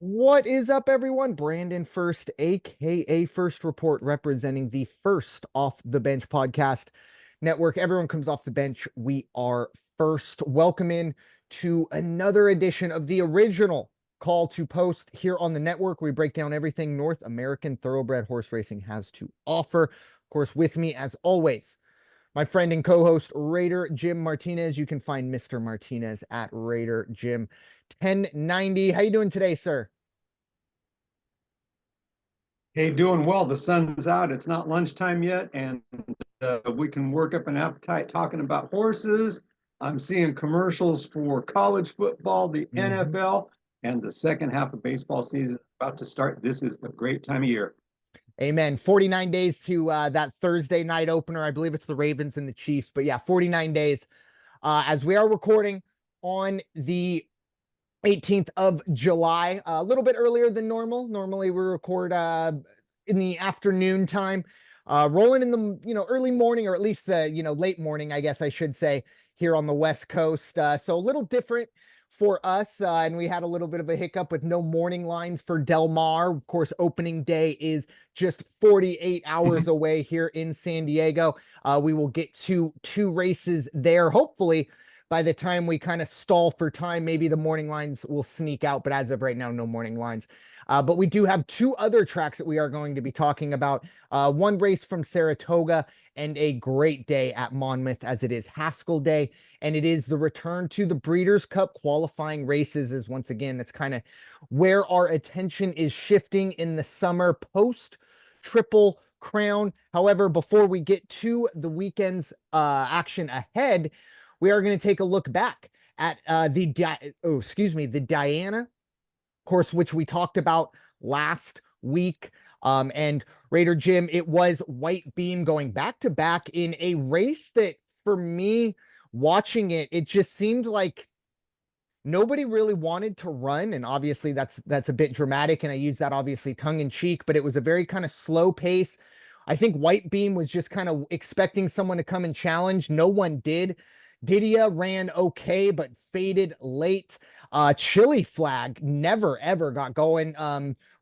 What is up, everyone? Brandon First, aka First Report, representing the First Off the Bench podcast network. Everyone comes off the bench. We are first. Welcome in to another edition of the original Call to Post here on the network. We break down everything North American thoroughbred horse racing has to offer. Of course, with me, as always, my friend and co-host Raider Jim Martinez. You can find Mr. Martinez at Raider Jim 1090. How you doing today, sir? Hey, doing well. The sun's out. It's not lunchtime yet, and we can work up an appetite talking about horses. I'm seeing commercials for college football, the Mhm. NFL, and the second half of baseball season is about to start. This is a great time of year. Amen. 49 days to that Thursday night opener. I believe it's the Ravens and the Chiefs. But yeah, 49 days as we are recording on the 18th of July, a little bit earlier than normal. Normally we record in the afternoon time, rolling in the early morning, or at least the late morning, I guess I should say, here on the West Coast. So a little different for us, and we had a little bit of a hiccup with no morning lines for Del Mar. Of course, opening day is just 48 hours away here in San Diego. We will get to two races there, hopefully by the time we kind of stall for time. Maybe the morning lines will sneak out, but as of right now, no morning lines. But we do have two other tracks that we are going to be talking about. One race from Saratoga and a great day at Monmouth, as it is Haskell Day. And it is the return to the Breeders' Cup qualifying races, as once again, that's kind of where our attention is shifting in the summer post Triple Crown. However, before we get to the weekend's action ahead, we are going to take a look back at the Diana course, which we talked about last week. And Raider Jim, it was White Beam going back to back in a race that, for me, watching it, it just seemed like nobody really wanted to run. And obviously that's a bit dramatic, and I use that obviously tongue in cheek, but it was a very kind of slow pace. I think White Beam was just kind of expecting someone to come and challenge. No one did. Didia ran okay, but faded late. Chili Flag never ever got going.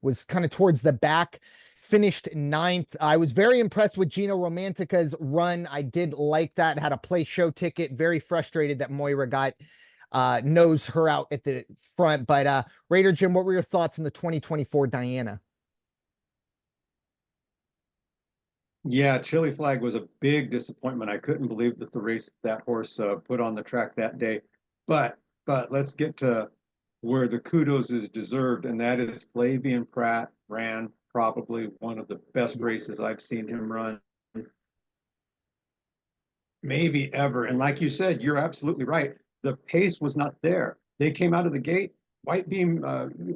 Was kind of towards the back, finished ninth. I was very impressed with Gino Romantica's run. I did like that. Had a play show ticket. Very frustrated that Moira got knows her out at the front. But Raider Jim, what were your thoughts on the 2024 Diana? Yeah, Chili Flag was a big disappointment. I couldn't believe that the race that horse put on the track that day. But but let's get to where the kudos is deserved, and that is Flavian Pratt ran probably one of the best races I've seen him run maybe ever. And like you said, you're absolutely right. The pace was not there. They came out of the gate. White Beam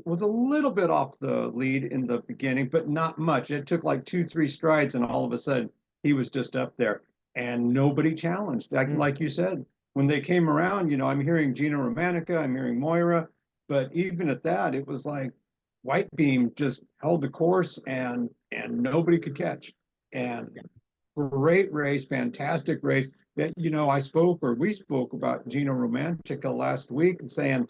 was a little bit off the lead in the beginning, but not much. It took like two, three strides, and all of a sudden he was just up there, and nobody challenged. Mm. Like you said, when they came around, I'm hearing Gina Romanica, I'm hearing Moira, but even at that, it was like White Beam just held the course, and nobody could catch. And great race, fantastic race. That I spoke, or we spoke, about Gino Romantica last week, and saying,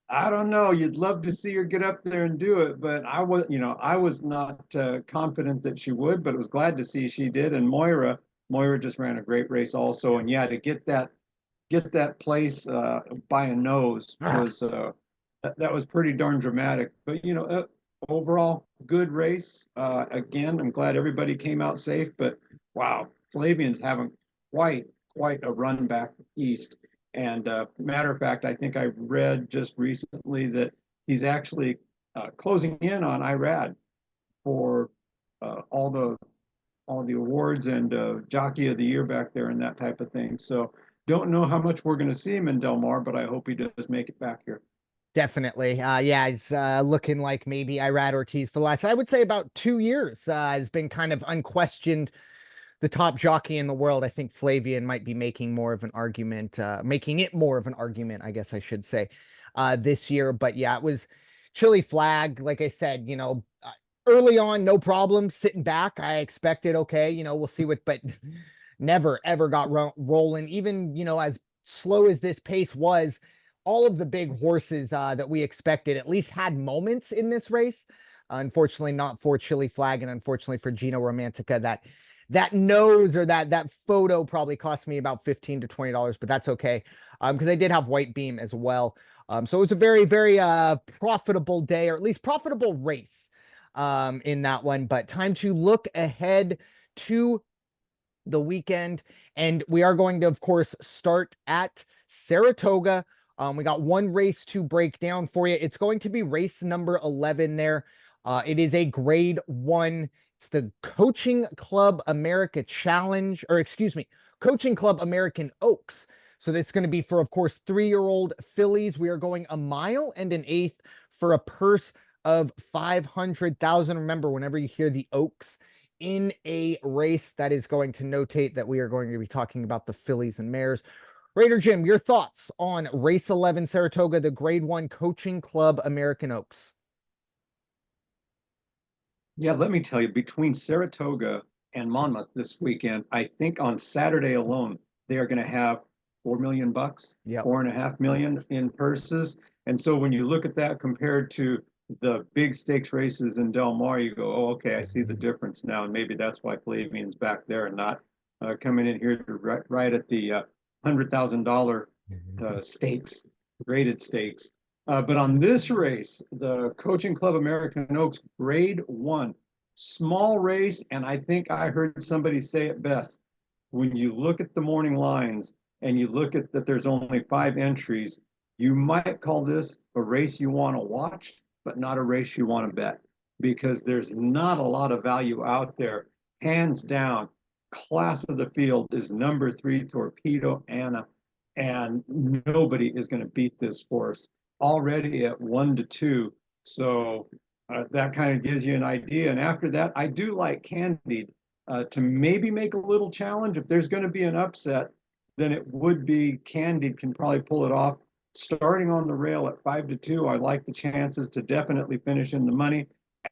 I don't know, you'd love to see her get up there and do it, but I was not confident that she would, but I was glad to see she did. And Moira just ran a great race also, and yeah, to get that place by a nose Ah, was that was pretty darn dramatic. But overall, good race. Again, I'm glad everybody came out safe. But wow, Flavian's having quite a run back east. And matter of fact, I think I read just recently that he's actually closing in on Irad for all the awards and jockey of the year back there and that type of thing. So don't know how much we're going to see him in Del Mar, but I hope he does make it back here. definitely. Yeah, it's looking like maybe Irad Ortiz for the last, I would say, about 2 years has been kind of unquestioned the top jockey in the world. I think Flavian might be making more of an argument, making it more of an argument, I guess I should say, this year. But yeah, it was Chili Flag. Like I said, early on, no problem sitting back. I expected, okay, we'll see what, but never ever got rolling. Even, as slow as this pace was, all of the big horses that we expected at least had moments in this race. Unfortunately, not for Chili Flag, and unfortunately for Gino Romantica, that nose or that photo probably cost me about $15 to $20, but that's okay. Because I did have White Beam as well. So it was a very, very profitable day, or at least profitable race in that one. But time to look ahead to the weekend. And we are going to, of course, start at Saratoga. We got one race to break down for you. It's going to be race number 11 there. It is a grade 1. It's the Coaching Club America Challenge, or excuse me, Coaching Club American Oaks. So this is going to be for, of course, 3-year-old fillies. We are going 1 mile and an eighth for a purse of 500,000. Remember, whenever you hear the Oaks in a race, that is going to notate that we are going to be talking about the fillies and mares. Raider Jim, your thoughts on race 11 Saratoga, the grade 1 Coaching Club American Oaks? Yeah, let me tell you, between Saratoga and Monmouth this weekend, I think on Saturday alone, they are going to have $4 million, Yep. 4.5 million in purses. And so when you look at that compared to the big stakes races in Del Mar, you go, oh, okay, I see the difference now. And maybe that's why Flavian's back there and not coming in here to right at the $100,000 stakes, graded stakes. But on this race, the Coaching Club American Oaks grade 1, small race, and I think I heard somebody say it best. When you look at the morning lines and you look at that there's only 5 entries, you might call this a race you want to watch, but not a race you want to bet, because there's not a lot of value out there. Hands down, class of the field is number 3, Torpedo Anna, and nobody is going to beat this horse already at 1 to 2. So that kind of gives you an idea. And after that, I do like Candide to maybe make a little challenge. If there's going to be an upset, then it would be Candide can probably pull it off. Starting on the rail at 5 to 2, I like the chances to definitely finish in the money.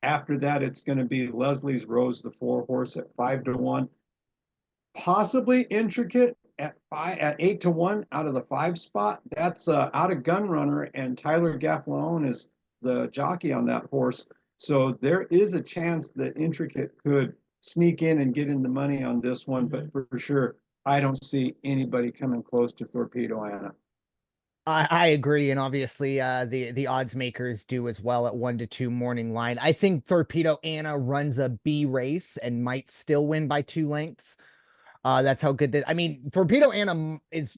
After that, it's going to be Leslie's Rose, the 4 horse at 5 to 1. Possibly Intricate at 8 to 1 out of the 5 spot. That's out of Gun Runner, and Tyler Gaffleone is the jockey on that horse. So there is a chance that Intricate could sneak in and get in the money on this one, but for sure, I don't see anybody coming close to Torpedo Anna. I agree, and obviously the odds makers do as well at 1 to 2 morning line. I think Torpedo Anna runs a B race and might still win by 2 lengths. That's how good that. I mean, Torpedo Anna is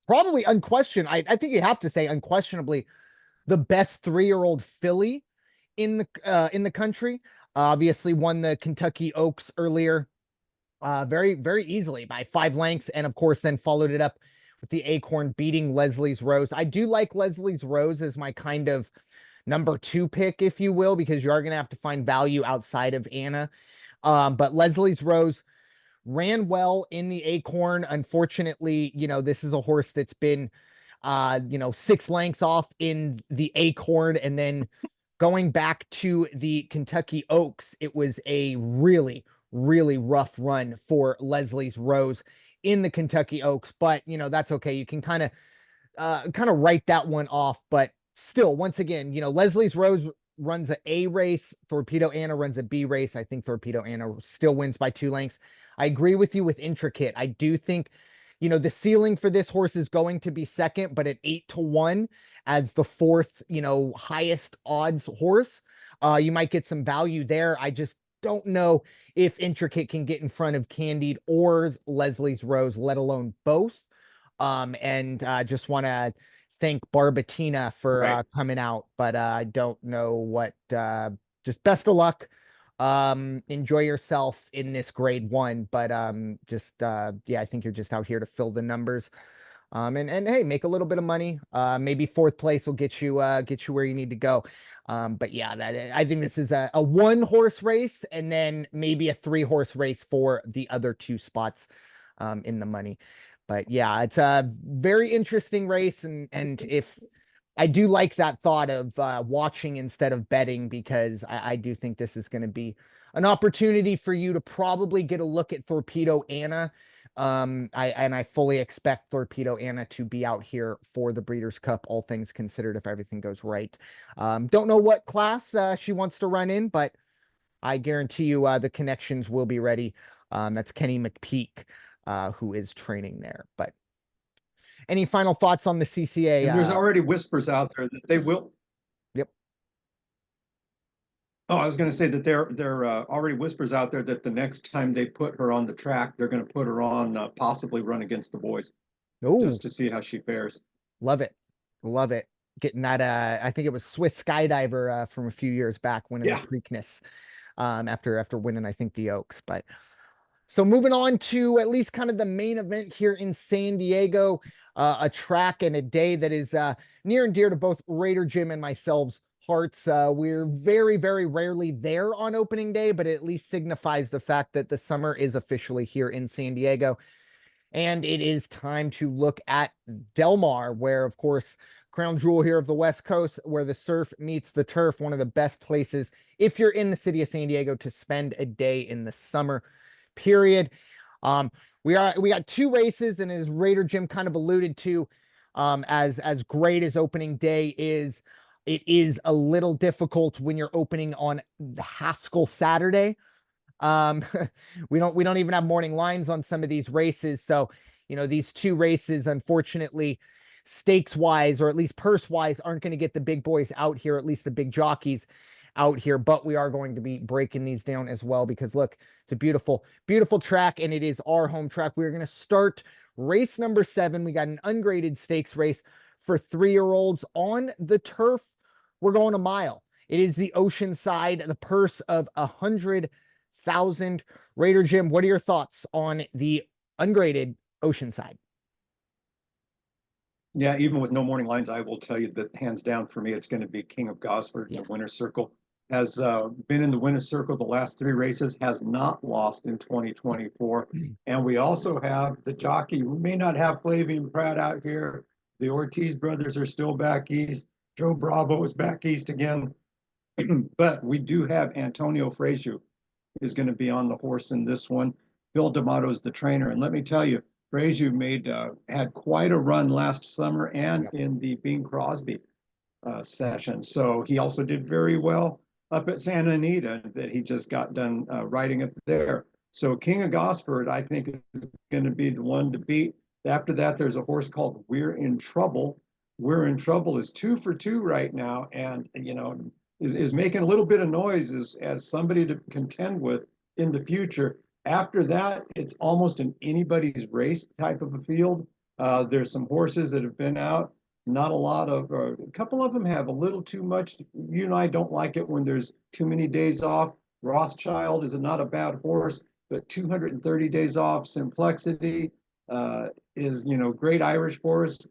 probably I think you have to say unquestionably the best 3-year-old filly in the country. Obviously won the Kentucky Oaks earlier, very, very easily by 5 lengths, and of course then followed it up with the Acorn beating Leslie's Rose. I do like Leslie's Rose as my kind of number 2 pick, if you will, because you are going to have to find value outside of Anna. But Leslie's Rose ran well in the Acorn. Unfortunately, this is a horse that's been, 6 lengths off in the Acorn, and then going back to the Kentucky Oaks, it was a really, really rough run for Leslie's Rose in the Kentucky Oaks, but that's okay. You can kind of write that one off, but still, once again, Leslie's Rose runs an A race, Torpedo Anna runs a B race. I think Torpedo Anna still wins by 2 lengths. I agree with you with Intricate. I do think, the ceiling for this horse is going to be second, but at 8 to 1 as the 4th, highest odds horse, you might get some value there. I just don't know if Intricate can get in front of Candide or Leslie's Rose, let alone both. And just want to thank Barbatina for coming out, but I don't know what, just best of luck. Enjoy yourself in this grade 1, but I think you're just out here to fill the numbers. And hey, make a little bit of money. Maybe 4th place will get you where you need to go. But yeah, I think this is a 1 horse race, and then maybe a 3 horse race for the other 2 spots in the money. But yeah, it's a very interesting race, and if I do like that thought of watching instead of betting, because I do think this is going to be an opportunity for you to probably get a look at Torpedo Anna I fully expect Torpedo Anna to be out here for the Breeders' Cup, all things considered, if everything goes right. Don't know what class she wants to run in, but I guarantee you the connections will be ready. That's Kenny McPeak, who is training there. But any final thoughts on the CCA? And there's already whispers out there that they will. Yep. Oh, I was going to say that there already whispers out there that the next time they put her on the track, they're going to put her on possibly run against the boys, Oh, just to see how she fares. love it, love it. Getting that, I think it was Swiss Skydiver from a few years back, winning the Preakness, after winning, I think, the Oaks. But so moving on to at least kind of the main event here in San Diego, a track and a day that is near and dear to both Raider Jim and myself's hearts. We're very, very rarely there on opening day, but it at least signifies the fact that the summer is officially here in San Diego. And it is time to look at Del Mar, where, of course, crown jewel here of the West Coast, where the surf meets the turf, one of the best places if you're in the city of San Diego to spend a day in the summer period. We got two races, and as Raider Jim kind of alluded to, as great as opening day is, it is a little difficult when you're opening on the Haskell Saturday. We don't even have morning lines on some of these races. So, these two races, unfortunately, stakes wise, or at least purse wise, aren't going to get the big boys out here, at least the big jockeys out here, but we are going to be breaking these down as well, because look, it's a beautiful, beautiful track, and it is our home track. We're going to start race number 7. We got an ungraded stakes race for 3-year-olds on the turf. We're going a mile. It is the Oceanside, the purse of 100,000. Raider Jim, what are your thoughts on the ungraded Oceanside? Yeah, even with no morning lines, I will tell you that hands down for me, it's going to be King of Gosford in the winner's circle. Has been in the winner's circle the last 3 races, has not lost in 2024. And we also have the jockey. We may not have Flavian Pratt out here. The Ortiz brothers are still back east. Joe Bravo is back east again. But we do have Antonio Frazier is going to be on the horse in this one. Bill D'Amato is the trainer. And let me tell you, Frazier had quite a run last summer and in the Bing Crosby session. So he also did very well up at Santa Anita that he just got done riding up there. So King of Gosford, I think, is going to be the one to beat. After that, there's a horse called We're in Trouble. We're in Trouble is 2 for 2 right now, and is making a little bit of noise as somebody to contend with in the future. After that, it's almost an anybody's race type of a field. There's some horses that have been out. Not a lot of, a couple of them have a little too much. You and I don't like it when there's too many days off. Rothschild is not a bad horse, but 230 days off. Simplexity is, great Irish horse.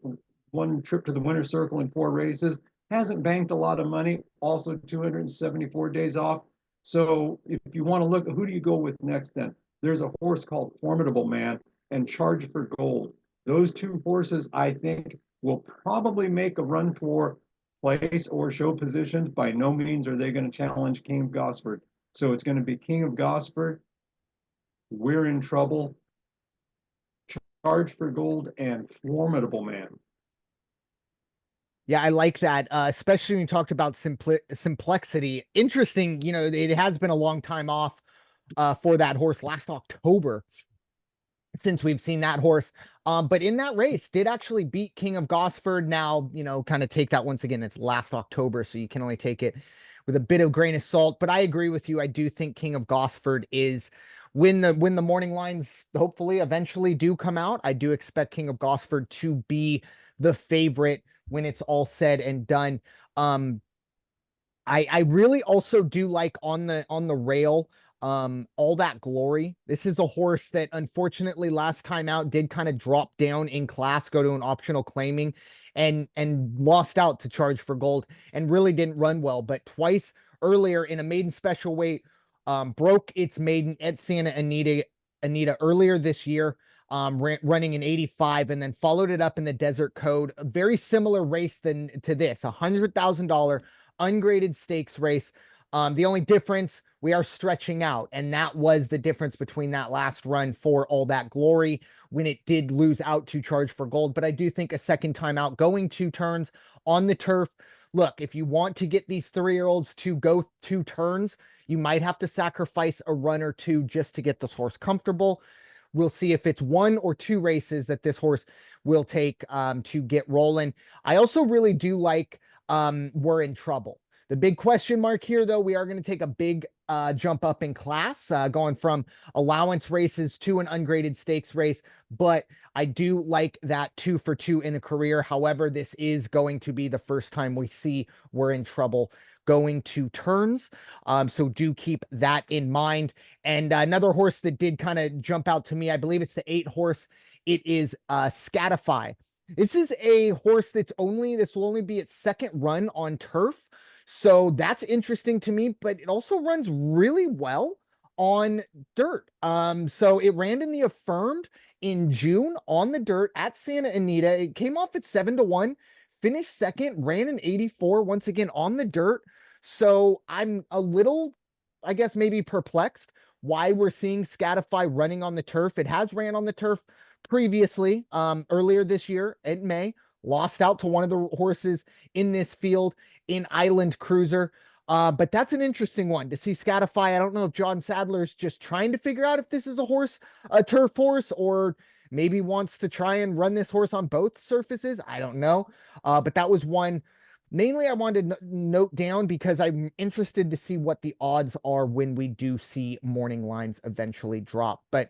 1 trip to the winner's circle in 4 races. Hasn't banked a lot of money. Also 274 days off. So if you want to look, who do you go with next then? There's a horse called Formidable Man and Charge for Gold. Those 2 horses, I think, will probably make a run for place or show positions. By no means are they going to challenge King of Gosford. So it's going to be King of Gosford, We're in Trouble, Charge for Gold, and Formidable Man. Yeah, I like that, especially when you talked about Simplexity. Interesting, it has been a long time off for that horse, last October, since we've seen that horse. But in that race, did actually beat King of Gosford. Now, kind of take that once again. It's last October, so you can only take it with a bit of grain of salt. But I agree with you. I do think King of Gosford is, when the morning lines hopefully eventually do come out, I do expect King of Gosford to be the favorite when it's all said and done. I really also do like on the rail, All That Glory. This is a horse that unfortunately last time out did kind of drop down in class, go to an optional claiming, and lost out to Charge for Gold, and really didn't run well. But twice earlier in a maiden special weight, broke its maiden at Santa Anita earlier this year. Running an 85, and then followed it up in the Desert Code, a very similar race to this, $100,000 ungraded stakes race. The only difference we are stretching out. And that was the difference between that last run for All That Glory when it did lose out to Charge for Gold. But I do think a second time out, going 2 turns on the turf. Look, if you want to get these 3-year-olds to go 2 turns, you might have to sacrifice a run or 2 just to get this horse comfortable. We'll see if it's 1 or 2 races that this horse will take to get rolling. I also really do like We're in Trouble. The big question mark here, though, we are going to take a big jump up in class, going from allowance races to an ungraded stakes race. But I do like that 2 for 2 in a career. However, this is going to be the first time we see We're in Trouble going 2 turns. So do keep that in mind. And another horse that did kind of jump out to me, I believe it's the 8 horse. It is Scatify. This is a horse this will only be its second run on turf. So that's interesting to me, but it also runs really well on dirt. So it ran in the Affirmed in June on the dirt at Santa Anita. It came off at 7-1, finished second, ran in 84 once again on the dirt. So I'm a little, I guess, maybe perplexed why we're seeing Scatify running on the turf. It has ran on the turf previously, earlier this year in May, lost out to one of the horses in this field in Island Cruiser. But that's an interesting one to see Scatify. I don't know if John Sadler's just trying to figure out if this is a turf horse, or maybe wants to try and run this horse on both surfaces. I don't know. But that was one mainly I wanted to note down because I'm interested to see what the odds are when we do see morning lines eventually drop. But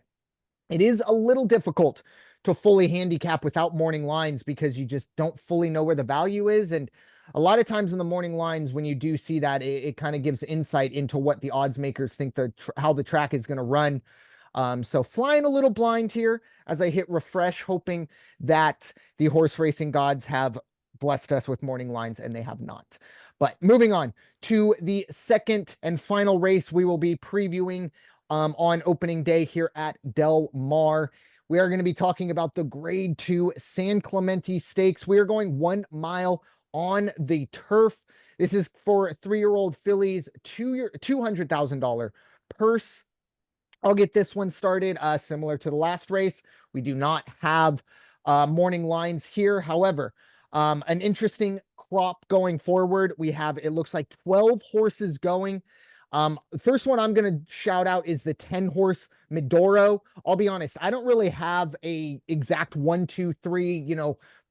it is a little difficult to fully handicap without morning lines because you just don't fully know where the value is. And a lot of times in the morning lines, when you do see that, it kind of gives insight into what the odds makers think how the track is going to run. So flying a little blind here as I hit refresh, hoping that the horse racing gods have blessed us with morning lines, and they have not. But moving on to the second and final race we will be previewing on opening day here at Del Mar. We are going to be talking about the Grade 2 San Clemente Stakes. We are going 1 mile on the turf. This is for 3-year-old fillies, $200,000 purse. I'll get this one started similar to the last race. We do not have morning lines here. However, an interesting crop going forward. We have, it looks like 12 horses going. The first one I'm going to shout out is the 10 horse Medoro. I'll be honest, I don't really have a exact 1, 2, 3,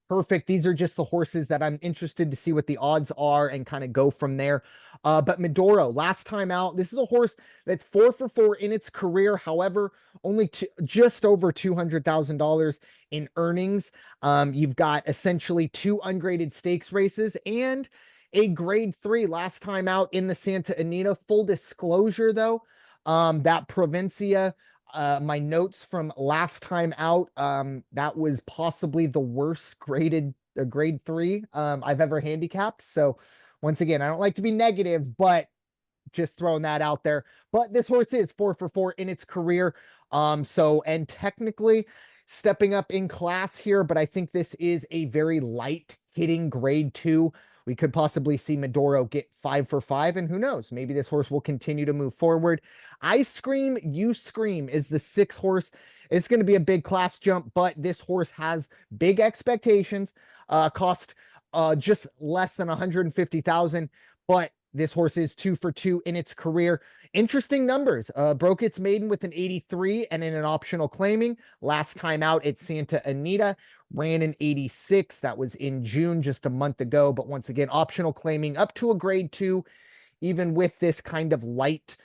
perfect. These are just the horses that I'm interested to see what the odds are and kind of go from there. But Medoro, last time out, this is a horse that's 4 for 4 in its career. However, only just over $200,000 in earnings. You've got essentially 2 ungraded stakes races and a Grade 3 last time out in the Santa Anita. Full disclosure, though, that Provincia, my notes from last time out, that was possibly the worst graded Grade 3 I've ever handicapped. So once again, I don't like to be negative, but just throwing that out there. But this horse is 4 for 4 in its career. And technically stepping up in class here, but I think this is a very light hitting Grade 2. We could possibly see Medoro get 5 for 5, and who knows, maybe this horse will continue to move forward. I Scream, You Scream is the 6 horse. It's going to be a big class jump, but this horse has big expectations, cost just less than 150,000, but this horse is 2 for 2 in its career. Interesting numbers. Broke its maiden with an 83 and in an optional claiming. Last time out at Santa Anita, ran an 86. That was in June, just a month ago. But once again, optional claiming up to a Grade 2, even with this kind of light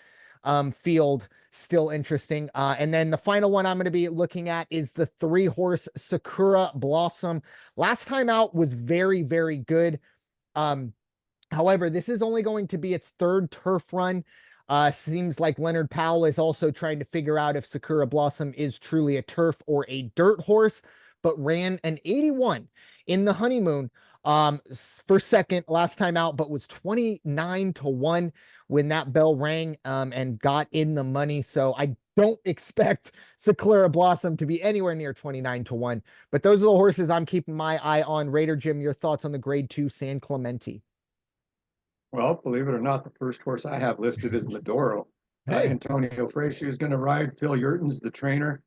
field, still interesting. And then the final one I'm going to be looking at is the 3 horse Sakura Blossom. Last time out was very, very good. However, this is only going to be its 3rd turf run. Seems like Leonard Powell is also trying to figure out if Sakura Blossom is truly a turf or a dirt horse, but ran an 81 in the honeymoon for second last time out, but was 29-1 when that bell rang and got in the money. So I don't expect Sakura Blossom to be anywhere near 29-1, but those are the horses I'm keeping my eye on. Raider Jim, your thoughts on the Grade 2 San Clemente? Well, believe it or not, the first horse I have listed is Medoro. Hey, Antonio Frazier is going to ride. Phil Yurton's the trainer.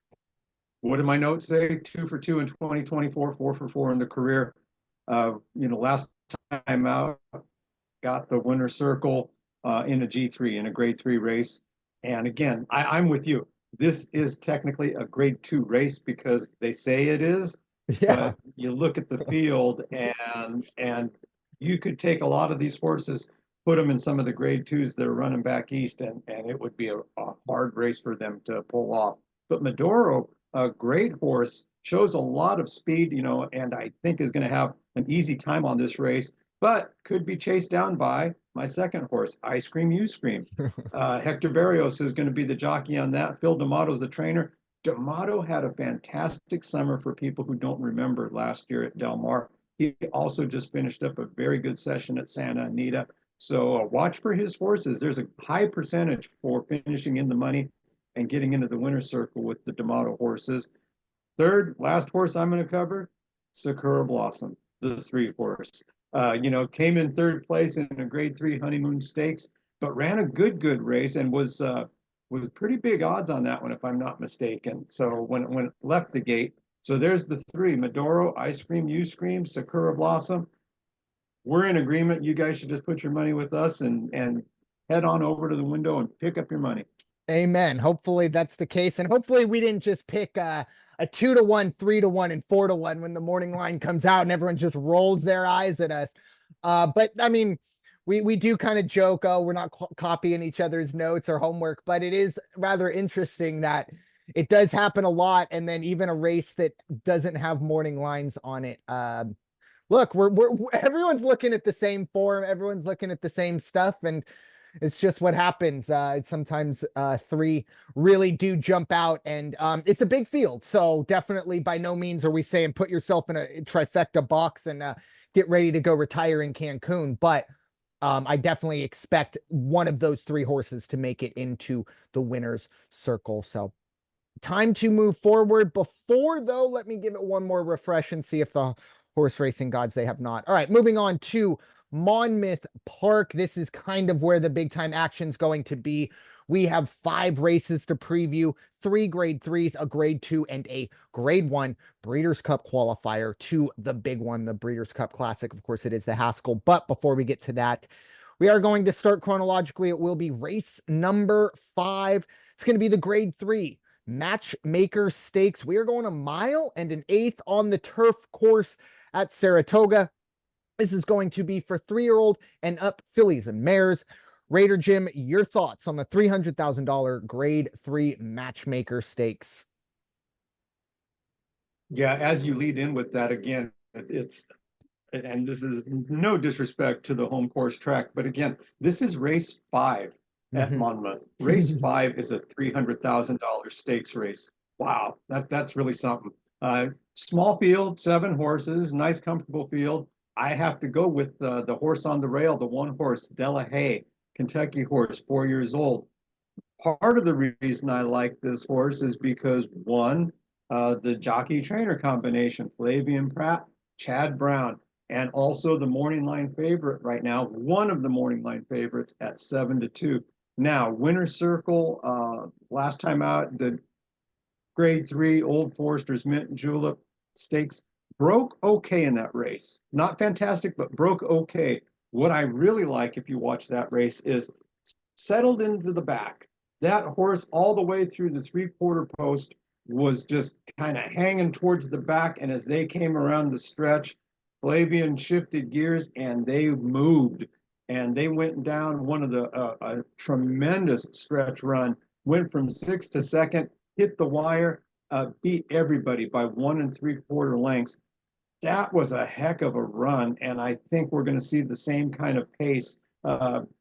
What did my notes say? 2 for 2 in 2024, 4 for 4 in the career. Last time out, got the winner's circle in a G3, in a grade 3 race. And again, I'm with you. This is technically a grade 2 race because they say it is, yeah. but you look at the field and you could take a lot of these horses, put them in some of the grade 2s that are running back east, and it would be a hard race for them to pull off. But Medoro, a great horse, shows a lot of speed, and I think is going to have an easy time on this race, but could be chased down by my second horse, I Scream, You Scream. Hector Barrios is going to be the jockey on that. Phil D'Amato's the trainer. D'Amato had a fantastic summer for people who don't remember last year at Del Mar. He also just finished up a very good session at Santa Anita. So watch for his horses. There's a high percentage for finishing in the money and getting into the winner's circle with the D'Amato horses. Third, last horse I'm going to cover, Sakura Blossom, the 3 horse. Came in 3rd place in a grade 3 honeymoon stakes, but ran a good race and was pretty big odds on that one, if I'm not mistaken. So when it left the gate, so there's the 3: Medoro, I Scream, You Scream, Sakura Blossom. We're in agreement. You guys should just put your money with us and head on over to the window and pick up your money. Amen. Hopefully that's the case. And hopefully we didn't just pick a 2-1, 3-1, and 4-1 when the morning line comes out and everyone just rolls their eyes at us. But I mean, we do kind of joke, oh, we're not copying each other's notes or homework, but it is rather interesting that it does happen a lot. And then even a race that doesn't have morning lines on it. Look, we're everyone's looking at the same form, everyone's looking at the same stuff, and it's just what happens. Sometimes 3 really do jump out, and it's a big field. So definitely, by no means are we saying put yourself in a trifecta box and get ready to go retire in Cancun. But I definitely expect one of those 3 horses to make it into the winner's circle. So time to move forward. Before though, let me give it one more refresh and see if the horse racing gods they have not. All right, moving on to Monmouth Park. This is kind of where the big time action is going to be. We have 5 races to preview, 3 grade 3s, a grade 2, and a grade 1 Breeders' Cup qualifier to the big one, the Breeders' Cup Classic. Of course, it is the Haskell. But before we get to that, we are going to start chronologically. It will be race number 5. It's going to be the grade 3 Matchmaker Stakes. We are going 1 mile and 1/8 on the turf course at Saratoga. This is going to be for 3-year-old and up fillies and mares. Raider Jim, your thoughts on the $300,000 grade 3 Matchmaker Stakes? Yeah, as you lead in with that again, and this is no disrespect to the home course track, but again, this is race 5 at Monmouth. Race 5 is a $300,000 stakes race. Wow, that's really something. Small field, 7 horses, nice comfortable field. I have to go with the horse on the rail, the 1 horse, Delahaye, Kentucky horse, 4 years old. Part of the reason I like this horse is because one, the jockey trainer combination, Flavian Pratt, Chad Brown, and also the morning line favorite right now, one of the morning line favorites at 7-2. Now, winner's circle, last time out, the grade 3 Old Foresters Mint Julep Stakes broke okay in that race. Not fantastic, but broke okay. What I really like, if you watch that race, is settled into the back. That horse all the way through the 3/4 post was just kind of hanging towards the back. And as they came around the stretch, Flavian shifted gears and they moved. And they went down one of a tremendous stretch run, went from 6th to 2nd, hit the wire, beat everybody by 1 3/4 lengths. That was a heck of a run, and I think we're going to see the same kind of pace,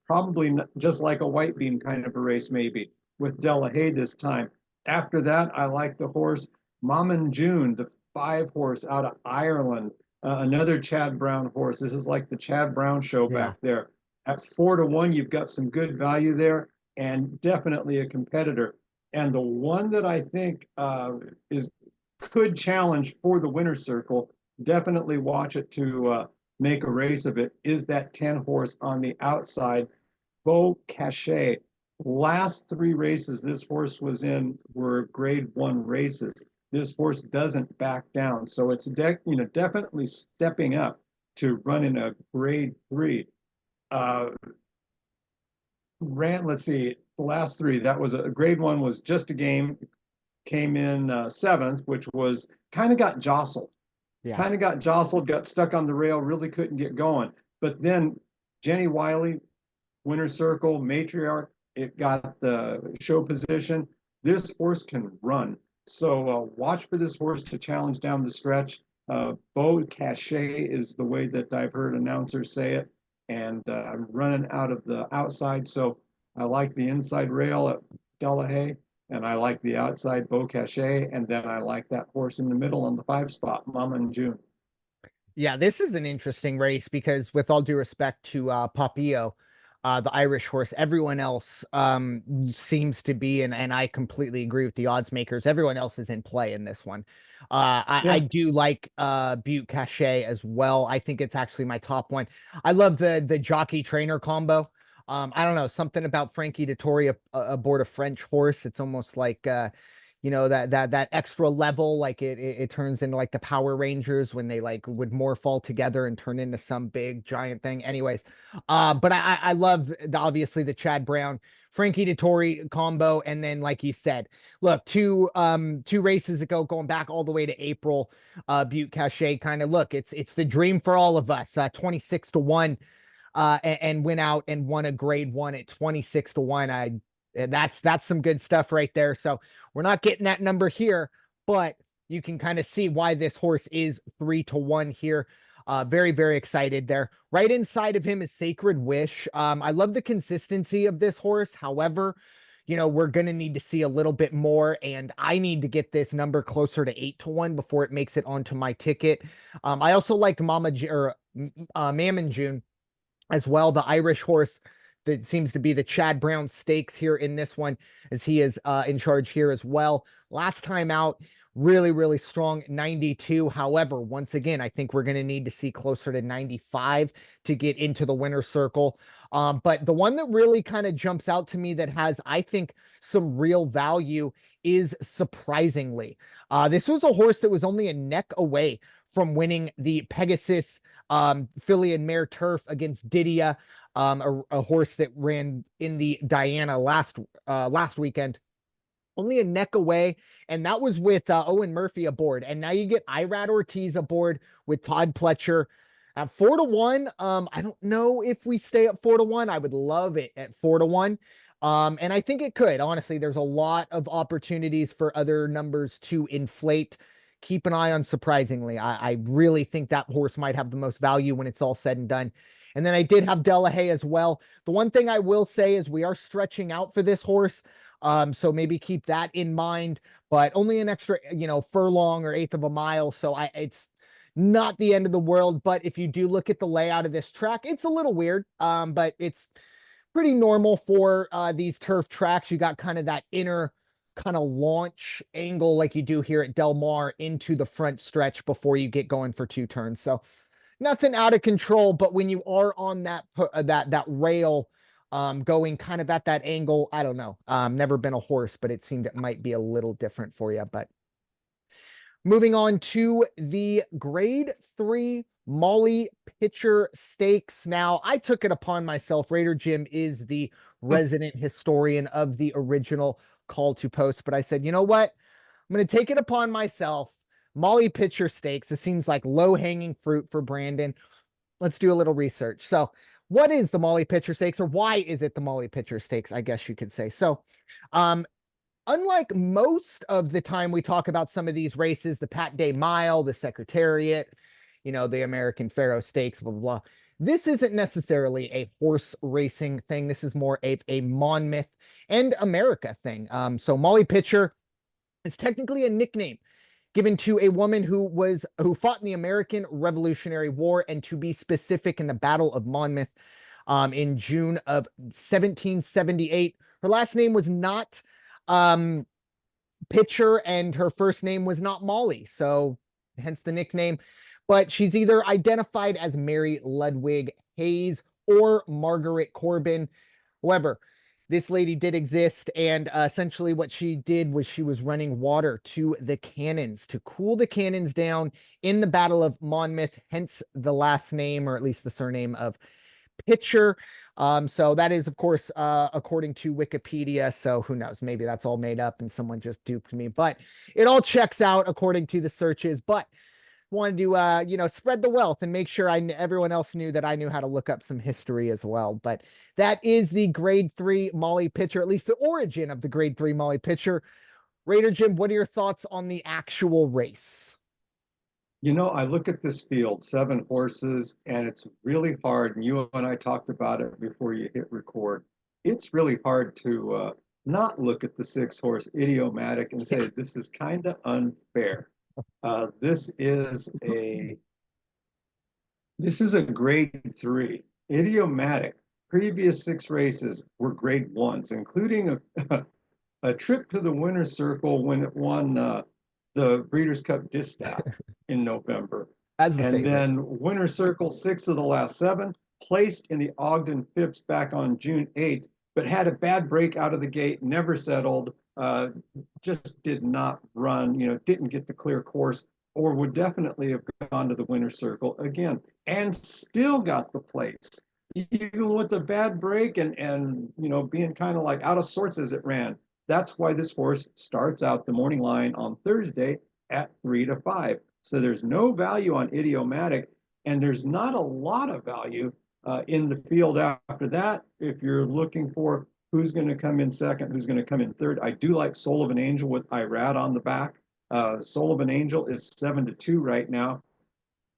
probably just like a white beam kind of a race, maybe with Delahaye this time. After that, I like the horse Maman June, the 5 horse out of Ireland, another Chad Brown horse. This is like the Chad Brown show back there. At 4-1, you've got some good value there, and definitely a competitor. And the one that I think could challenge for the winner's circle, definitely watch it to make a race of it, is that 10 horse on the outside, Beau Cachet. Last three races this horse was in were Grade-1 races. This horse doesn't back down, so it's definitely stepping up to run in a Grade-3. Uh, let's see, the last three, that was a Grade-1 was just a game, came in seventh, which was kind of got jostled. Yeah. Kind of got jostled, got stuck on the rail, really couldn't get going. But then Jenny Wiley, winner circle, matriarch, it got the show position. This horse can run. So watch for this horse to challenge down the stretch. Beau Cachet is the way that I've heard announcers say it. And I'm running out of the outside. So I like the inside rail at Delahaye. And I like the outside Beau Cachet. And then I like that horse in the middle on the 5 spot, Mama and June. Yeah, this is an interesting race because with all due respect to Papillo, the Irish horse, everyone else seems to be, and I completely agree with the odds makers. Everyone else is in play in this one. I Yeah. do like Butte Cachet as well. I think it's actually my top one. I love the jockey trainer combo. I don't know, something about Frankie Dettori aboard a French horse. It's almost like that extra level, like it turns into like the Power Rangers when they like would morph all together and turn into some big giant thing. Anyways, but I love obviously the Chad Brown Frankie Dettori combo, and then like you said, look, two races ago, going back all the way to April, Butte Cachet kind of look, it's the dream for all of us. 26-1, and went out and won a Grade-1 at 26-1. That's some good stuff right there. So we're not getting that number here, but you can kind of see why this horse is 3-1 here. Very, very excited there. Right inside of him is Sacred Wish. I love the consistency of this horse. However, we're going to need to see a little bit more, and I need to get this number closer to 8-1 before it makes it onto my ticket. I also liked Mammon June as well, the Irish horse that seems to be the Chad Brown Stakes here in this one, as he is in charge here as well. Last time out, really, really strong 92. However, once again, I think we're going to need to see closer to 95 to get into the winner's circle. But the one that really kind of jumps out to me that has, I think, some real value is Surprisingly. This was a horse that was only a neck away from winning the Pegasus filly and mare turf against Didia, a horse that ran in the Diana last weekend. Only a neck away, and that was with Owen Murphy aboard. And now you get Irad Ortiz aboard with Todd Pletcher at 4-1. I don't know if we stay at 4-1. I would love it at 4-1. And I think it could. Honestly, there's a lot of opportunities for other numbers to inflate. Keep an eye on Surprisingly. I really think that horse might have the most value when it's all said and done. And then I did have Delahaye as well. The one thing I will say is we are stretching out for this horse. So maybe keep that in mind, but only an extra, furlong or eighth of a mile. So it's not the end of the world. But if you do look at the layout of this track, it's a little weird. But it's pretty normal for these turf tracks. You got kind of that inner kind of launch angle like you do here at Del Mar into the front stretch before you get going for 2 turns. So nothing out of control, but when you are on that rail, going kind of at that angle, I don't know. Never been a horse, but it seemed it might be a little different for you. But moving on to the Grade 3 Molly Pitcher Stakes. Now, I took it upon myself. Raider Jim is the resident historian of the original Call to Post, but I said, you know what? I'm going to take it upon myself. Molly Pitcher Stakes. It seems like low-hanging fruit for Brandon. Let's do a little research. So, what is the Molly Pitcher Stakes, or why is it the Molly Pitcher Stakes? I guess you could say. So, unlike most of the time we talk about some of these races, the Pat Day Mile, the Secretariat, the American Pharoah Stakes, blah, blah, blah. This isn't necessarily a horse racing thing. This is more a Monmouth and America thing. So Molly Pitcher is technically a nickname given to a woman who fought in the American Revolutionary War, and to be specific, in the Battle of Monmouth in June of 1778. Her last name was not Pitcher, and her first name was not Molly, so hence the nickname. But she's either identified as Mary Ludwig Hayes or Margaret Corbin. However, this lady did exist, and essentially what she did was she was running water to the cannons to cool the cannons down in the Battle of Monmouth, hence the last name, or at least the surname of Pitcher. So that is, of course, according to Wikipedia. So who knows? Maybe that's all made up and someone just duped me, but it all checks out according to the searches. But wanted to spread the wealth and make sure everyone else knew that I knew how to look up some history as well. But that is the grade 3 Molly pitcher, at least the origin of the grade 3 Molly pitcher. Raider Jim, what are your thoughts on the actual race? I look at this field, 7 horses, and it's really hard. And you and I talked about it before you hit record. It's really hard to not look at the 6-horse Idiomatic and say this is kind of unfair. This is a grade 3 Idiomatic. Previous 6 races were grade 1s, including a trip to the winner's circle when it won the Breeders' Cup Distaff in November. As the favorite. Then winner's circle 6 of the last 7, placed in the Ogden Phipps back on June 8th, but had a bad break out of the gate, never settled, just did not run, didn't get the clear course, or would definitely have gone to the winner's circle again, and still got the place. Even with the bad break and being kind of like out of sorts as it ran. That's why this horse starts out the morning line on Thursday at 3 to 5. So there's no value on Idiomatic, and there's not a lot of value in the field after that. If you're looking for who's going to come in second, who's going to come in third, I do like Soul of an Angel with Irad on the back. Soul of an Angel is 7 to 2 right now.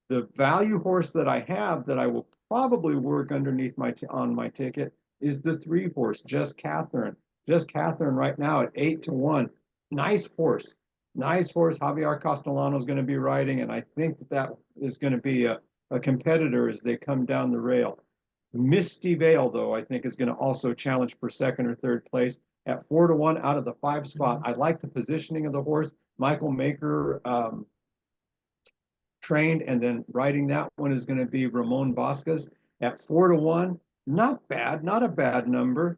The value horse that I have that I will probably work underneath on my ticket is the 3 horse, Just Catherine. Just Catherine right now at 8 to 1. Nice horse. Nice horse. Javier Castellano is going to be riding, and I think that is going to be a competitor as they come down the rail. Misty Veil, though, I think is going to also challenge for second or third place at 4 to 1 out of the 5 spot. I like the positioning of the horse. Michael Maker trained, and then riding that one is going to be Ramon Vasquez at 4 to 1. Not bad, not a bad number.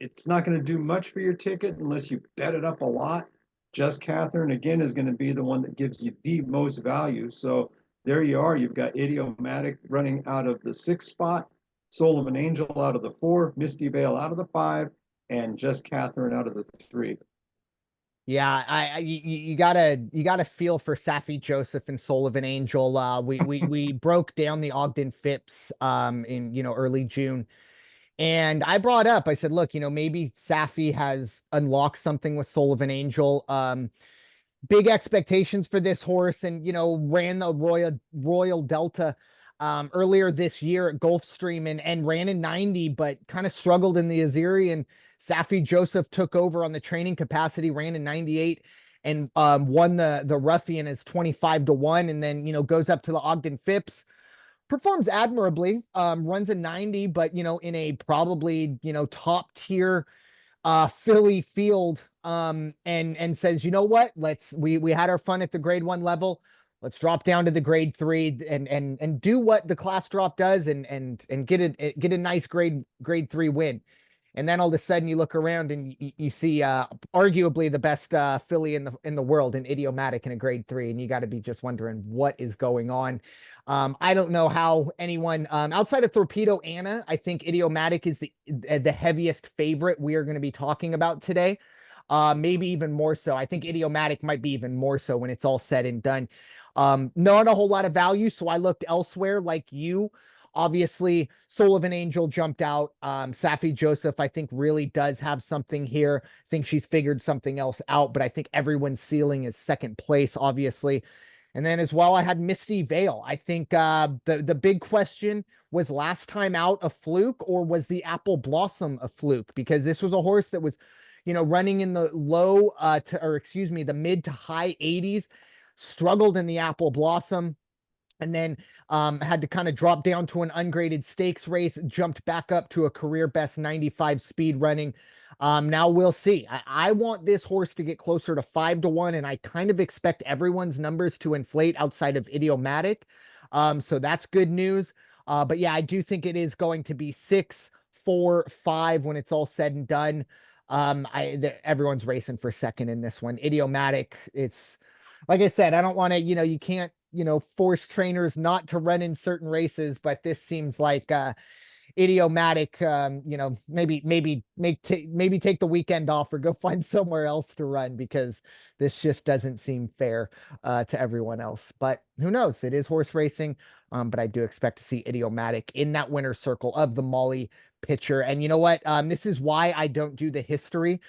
It's not going to do much for your ticket unless you bet it up a lot. Just Catherine, again, is going to be the one that gives you the most value. So there you are. You've got Idiomatic running out of the 6th spot, Soul of an Angel out of the 4, Misty Veil out of the 5, and Just Catherine out of the 3. Yeah, you gotta feel for Safi Joseph and Soul of an Angel. We broke down the Ogden Phipps in early June. And I brought up, I said, look, maybe Safi has unlocked something with Soul of an Angel. Big expectations for this horse, and ran the Royal Delta earlier this year at Gulfstream and ran in 90, but kind of struggled in the Azeri. And Safi Joseph took over on the training capacity, ran in 98, and won the Ruffian as 25 to 1, and then goes up to the Ogden Phipps. Performs admirably, runs a 90, but in a probably top tier filly field, and says, you know what, we had our fun at the grade 1 level, let's drop down to the grade 3 and do what the class drop does and get a nice grade 3 win. And then all of a sudden you look around and you see arguably the best filly in the world, an Idiomatic in a grade 3, and you got to be just wondering what is going on. I don't know how anyone outside of Torpedo Anna, I think Idiomatic is the heaviest favorite we are going to be talking about today. Maybe even more so. I think Idiomatic might be even more so when it's all said and done. Not a whole lot of value, so I looked elsewhere like you. Obviously, Soul of an Angel jumped out. Safi Joseph, I think, really does have something here. I think she's figured something else out, but I think everyone's ceiling is second place, obviously. And then as well, I had Misty Veil. I think the big question was last time out a fluke, or was the Apple Blossom a fluke? Because this was a horse that was, running in the the mid to high 80s, struggled in the Apple Blossom, and then had to kind of drop down to an ungraded stakes race, jumped back up to a career best 95 speed running. Now we'll see. I want this horse to get closer to 5 to 1, and I kind of expect everyone's numbers to inflate outside of Idiomatic. So that's good news. But yeah, I do think it is going to be 6, 4, 5 when it's all said and done. Everyone's racing for second in this one. Idiomatic. It's like I said, I don't want to, you can't, force trainers not to run in certain races, but this seems like Idiomatic, maybe take the weekend off or go find somewhere else to run, because this just doesn't seem fair to everyone else. But who knows? It is horse racing. But I do expect to see Idiomatic in that winner's circle of the Molly picture. And you know what? This is why I don't do the history.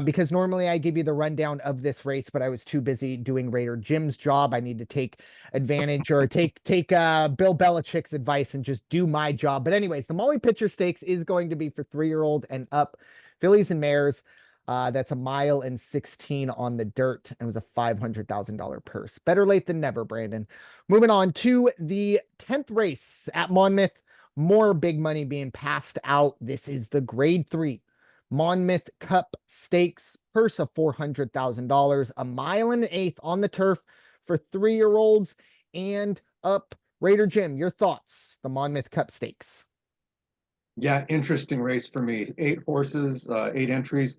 Because normally I give you the rundown of this race, but I was too busy doing Raider Jim's job. I need to take advantage or take Bill Belichick's advice and just do my job. But anyways, the Molly Pitcher Stakes is going to be for 3-year-old and up fillies and mares. That's 1.16 miles on the dirt. It was a $500,000 purse. Better late than never, Brandon. Moving on to the 10th race at Monmouth. More big money being passed out. This is the Grade 3 Monmouth Cup Stakes, purse of $400,000, 1.125 miles on the turf for 3-year-olds and up. Raider Jim, your thoughts, the Monmouth Cup Stakes. Yeah, interesting race for me. 8 horses, 8 entries.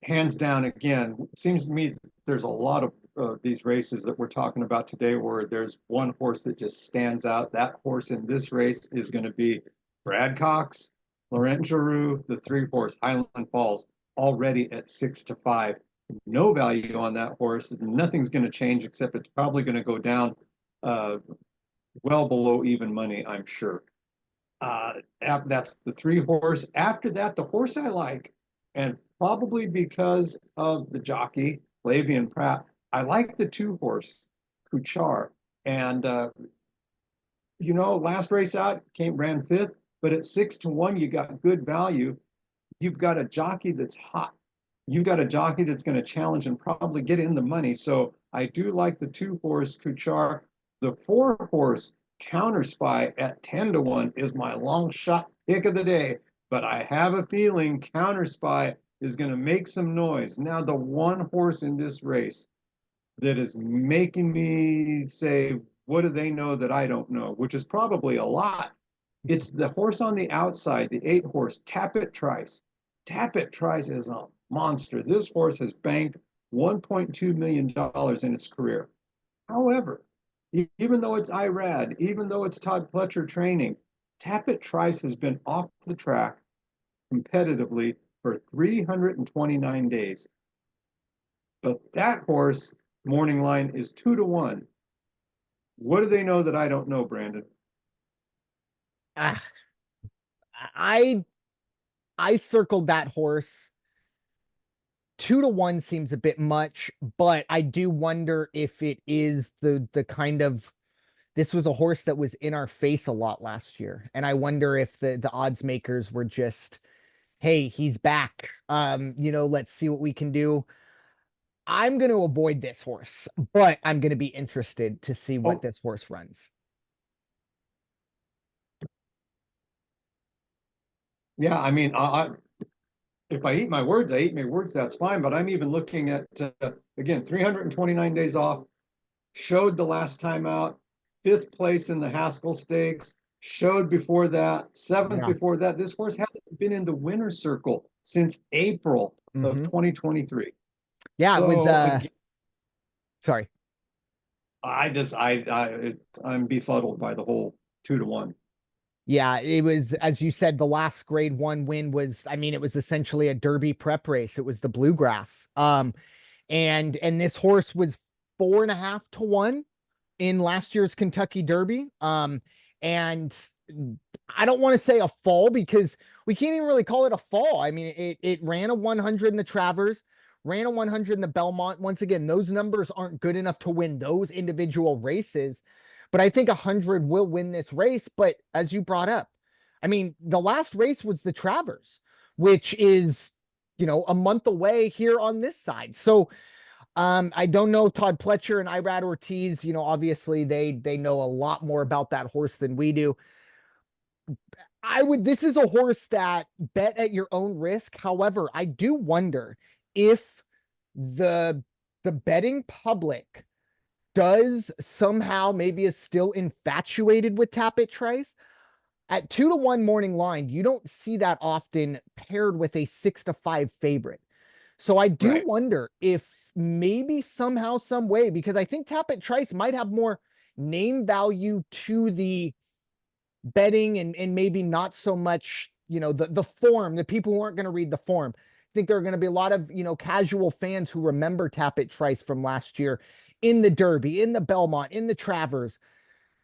Hands down, again, seems to me there's a lot of these races that we're talking about today where there's one horse that just stands out. That horse in this race is going to be Brad Cox, Laurent Giroux, the 3-horse Highland Falls, already at 6-5. No value on that horse. Nothing's going to change, except it's probably going to go down well below even money, I'm sure. That's the 3-horse. After that, the horse I like, and probably because of the jockey, Flavian Pratt, I like the 2-horse, Kuchar. And, last race out, ran 5th. But at 6-1, you got good value. You've got a jockey that's hot. You've got a jockey that's going to challenge and probably get in the money. So I do like the 2-horse Kuchar. The 4-horse Counter Spy at 10-1 is my long shot pick of the day. But I have a feeling Counter Spy is going to make some noise. Now, the 1 horse in this race that is making me say, what do they know that I don't know? Which is probably a lot. It's the horse on the outside, the 8-horse, Tappet Trice. Tappet Trice is a monster. This horse has banked $1.2 million in its career. However, even though it's IRAD, even though it's Todd Pletcher training, Tappet Trice has been off the track competitively for 329 days. But that horse, morning line, is 2-1. What do they know that I don't know, Brandon? I circled that horse. 2-1 seems a bit much, but I do wonder if it is the kind of, this was a horse that was in our face a lot last year, and I wonder if the odds makers were just, hey, he's back. Let's see what we can do. I'm going to avoid this horse, but I'm going to be interested to see what this horse runs. Yeah, I mean, if I eat my words, I eat my words, that's fine. But I'm even looking at, again, 329 days off, showed the last time out, 5th place in the Haskell Stakes, showed before that, 7th before that. This horse hasn't been in the winner's circle since April of 2023. Yeah, so, it was, again, sorry. I'm befuddled by the whole 2-1. Yeah, it was, as you said, the last Grade 1 win was, it was essentially a Derby prep race. It was the Bluegrass. And this horse was 4.5-1 in last year's Kentucky Derby. And I don't want to say a fall, because we can't even really call it a fall. It ran a 100 in the Travers, ran a 100 in the Belmont. Once again, those numbers aren't good enough to win those individual races. But I think 100 will win this race. But as you brought up, the last race was the Travers, which is, a month away here on this side. So I don't know Todd Pletcher and Irad Ortiz, obviously they know a lot more about that horse than we do. This is a horse that bet at your own risk. However, I do wonder if the betting public does somehow, maybe is still infatuated with Tappet Trice. At 2-1 morning line, you don't see that often paired with a 6-5 favorite. So I do Right. wonder if maybe somehow, some way, because I think Tapit Trice might have more name value to the betting and maybe not so much, the form, the people who aren't going to read the form. I think there are going to be a lot of, casual fans who remember Tapit Trice from last year in the Derby, in the Belmont, in the Travers.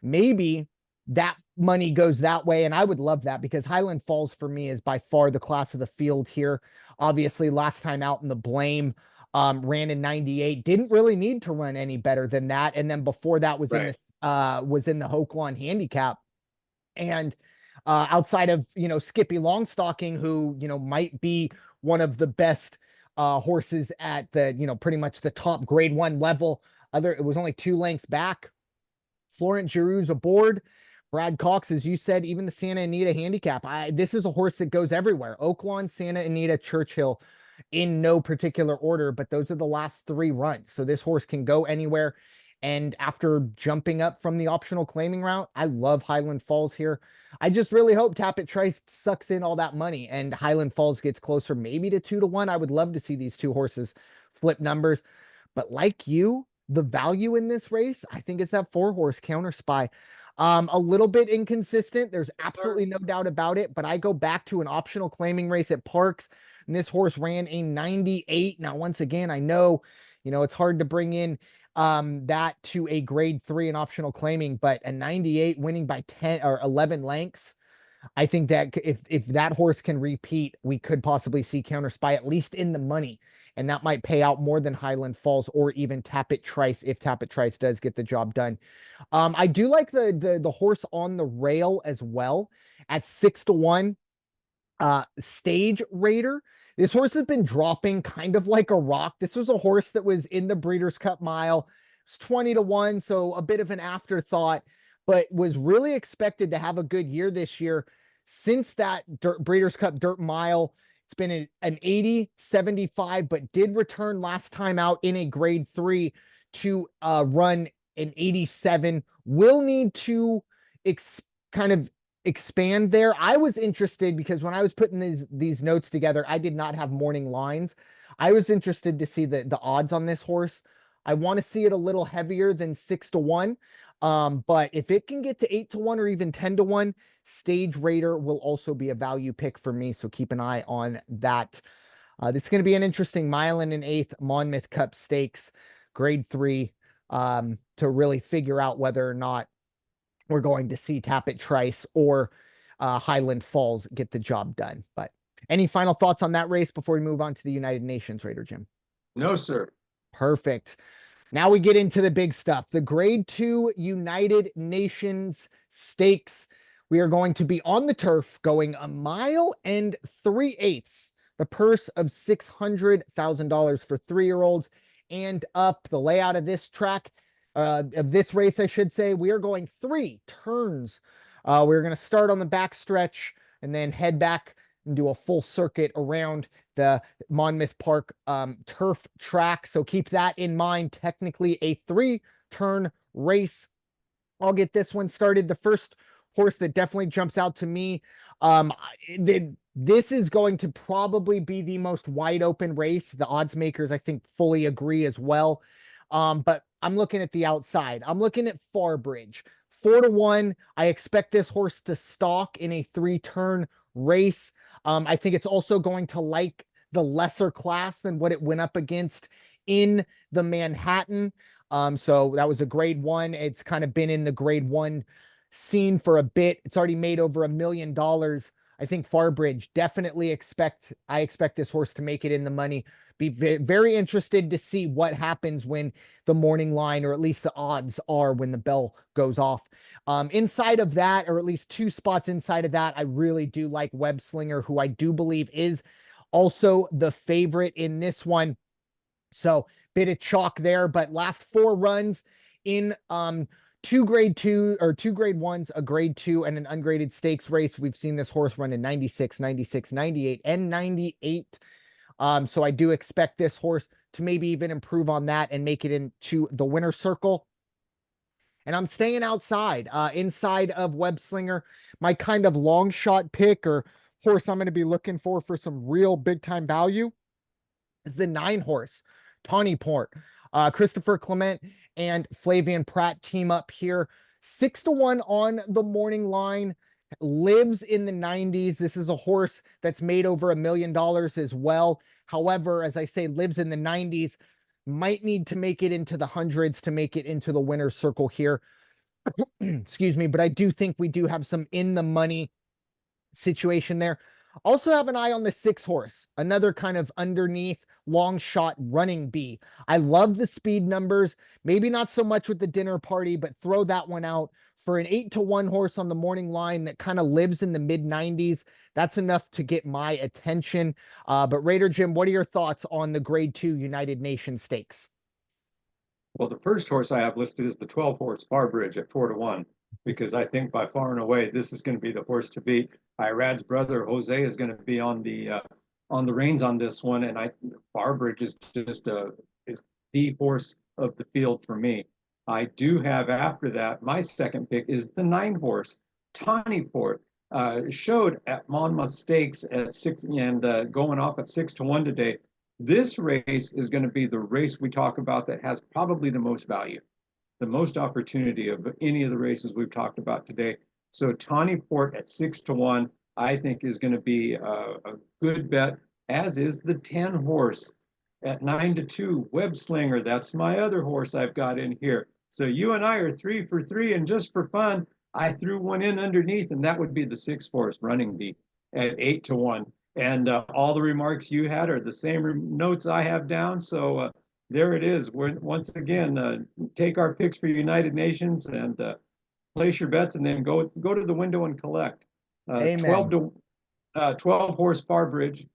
Maybe that money goes that way. And I would love that because Highland Falls for me is by far the class of the field here. Obviously, last time out in the Blame, ran in 98, didn't really need to run any better than that. And then before that was in Right. this, was in the Hoklon handicap. And outside of, Skippy Longstocking, who, might be one of the best horses at the, pretty much the top grade 1 level. It was only 2 lengths back. Florent Giroux's aboard. Brad Cox, as you said, even the Santa Anita handicap. This is a horse that goes everywhere. Oaklawn, Santa Anita, Churchill, in no particular order, but those are the last 3 runs. So this horse can go anywhere. And after jumping up from the optional claiming route, I love Highland Falls here. I just really hope Tapit Trice sucks in all that money and Highland Falls gets closer, maybe to 2-1. I would love to see these 2 horses flip numbers. But like you, the value in this race, I think it's that 4-horse Counter Spy. A little bit inconsistent. There's Yes, sir. absolutely no doubt about it. But I go back to an optional claiming race at Parks, and this horse ran a 98. Now, once again, I know, it's hard to bring in that to a grade 3 in optional claiming, but a 98 winning by 10 or 11 lengths. I think that if that horse can repeat, we could possibly see Counter Spy at least in the money, and that might pay out more than Highland Falls or even Tapit Trice if Tapit Trice does get the job done. I do like the horse on the rail as well at 6-1. Stage Raider. This horse has been dropping kind of like a rock. This was a horse that was in the Breeders' Cup Mile. It's 20-1, so a bit of an afterthought, but was really expected to have a good year this year. Since that Breeders' Cup Dirt Mile, it's been an 80, 75, but did return last time out in a grade 3 to run an 87. Will need to kind of expand there. I was interested because when I was putting these notes together, I did not have morning lines. I was interested to see the odds on this horse. I want to see it a little heavier than 6-1. But if it can get to 8-1 or even 10-1, Stage Raider will also be a value pick for me. So keep an eye on that. This is going to be an interesting 1.125 Monmouth Cup Stakes, grade 3, to really figure out whether or not we're going to see Tapit Trice or Highland Falls get the job done. But any final thoughts on that race before we move on to the United Nations, Raider Jim? No, sir. Perfect. Now we get into the big stuff. The grade 2 United Nations Stakes. We are going to be on the turf going 1 mile and 3/8. The purse of $600,000 for 3-year-olds and up. The layout of this track, of this race, I should say, we are going 3 turns. We're going to start on the back stretch and then head back and do a full circuit around the Monmouth Park turf track. So keep that in mind. Technically a 3-turn race. I'll get this one started. The first horse that definitely jumps out to me, this is going to probably be the most wide open race. The odds makers, I think, fully agree as well. But I'm looking at the outside. I'm looking at Farbridge. 4-1. I expect this horse to stalk in a 3-turn race. I think it's also going to like the lesser class than what it went up against in the Manhattan. So that was a grade 1. It's kind of been in the grade 1 scene for a bit. It's already made over $1 million. I think Farbridge definitely I expect this horse to make it in the money. Be very interested to see what happens when the morning line, or at least the odds are when the bell goes off. Inside of that, or at least 2 spots inside of that, I really do like Web Slinger, who I do believe is also the favorite in this one. So bit of chalk there, but last 4 runs in 2 grade 2 or 2 grade 1s, a grade 2 and an ungraded stakes race. We've seen this horse run in 96, 96, 98 and 98. So I do expect this horse to maybe even improve on that and make it into the winner's circle. and I'm staying outside, inside of Web Slinger. My kind of long shot pick or horse I'm going to be looking for some real big time value is the 9 horse, Tawny Port. Christopher Clement and Flavian Pratt team up here. 6-1 on the morning line. Lives in the 90s. This is a horse that's made over $1 million as well. However, as I say, lives in the 90s. Might need to make it into the hundreds to make it into the winner's circle here. Excuse me, but I do think we do have some in the money situation there. Also have an eye on the 6 horse, another kind of underneath long shot running bee. I love the speed numbers, maybe not so much with the dinner party, but throw that one out for an 8-1 horse on the morning line that kind of lives in the mid 90s. That's enough to get my attention. But Raider Jim, what are your thoughts on the Grade 2 United Nations Stakes? Well, the first horse I have listed is the 12 horse Barbridge at 4-1, because I think by far and away this is going to be the horse to beat. Irad's brother Jose is going to be on the reins on this one, and Barbridge is just is the horse of the field for me. I do have after that my second pick is the 9 horse Tawny Port. Showed at Monmouth Stakes at 6 and going off at 6-1 today. This race is going to be the race we talk about that has probably the most value, the most opportunity of any of the races we've talked about today. So Tawny Port at 6-1, I think is going to be a good bet, as is the 10 horse at 9-2, Web Slinger. That's my other horse I've got in here. So you and I are 3 for 3, and just for fun, I threw one in underneath, and that would be the 6 horse Running Bee at 8-1. And all the remarks you had are the same notes I have down. So there it is. Once again, take our picks for United Nations and place your bets, and then go to the window and collect. 12 horse Barbridge,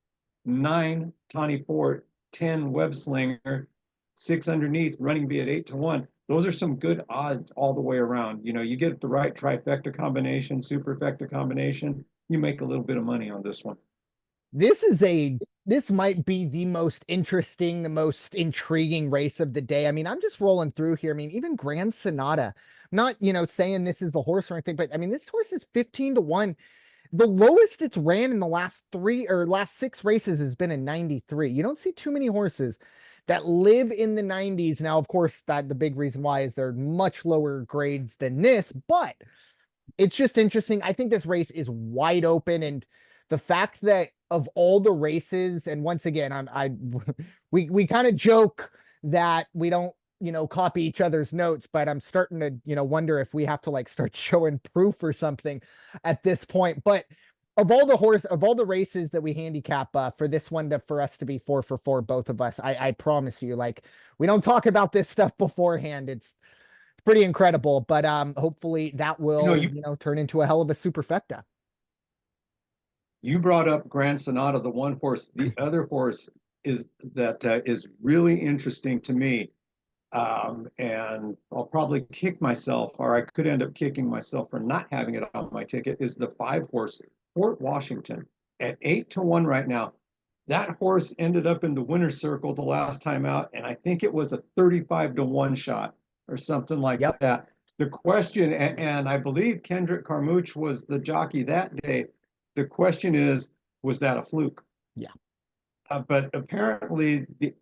9 Tawny Port, 10 Web Slinger, 6 underneath Running Bee at 8-1. Those are some good odds all the way around. You know, you get the right trifecta combination, superfecta combination, you make a little bit of money on this one. This might be the most interesting, the most intriguing race of the day. I mean, I'm just rolling through here. I mean, even Grand Sonata, not, saying this is the horse or anything, but I mean, this horse is 15-1. The lowest it's ran in the last 6 races has been a 93. You don't see too many horses that live in the 90s. Now, of course, that the big reason why is they're much lower grades than this, but it's just interesting. I think this race is wide open, and the fact that of all the races, and once again, we kind of joke that we don't, copy each other's notes, but I'm starting to, wonder if we have to like start showing proof or something at this point. But of all the races that we handicap for this one for us to be 4 for 4, both of us, I promise you, like, we don't talk about this stuff beforehand. It's pretty incredible, but hopefully that will, turn into a hell of a superfecta. You brought up Grand Sonata, the 1 horse. The other horse is really interesting to me. And I'll probably kick myself, or I could end up kicking myself for not having it on my ticket, is the 5 horse Fort Washington at 8-1 right now. That horse ended up in the winner's circle the last time out, and I think it was a 35-1 shot or something like that. The question, and I believe Kendrick Carmouche was the jockey that day. The question is, was that a fluke? Yeah. But apparently the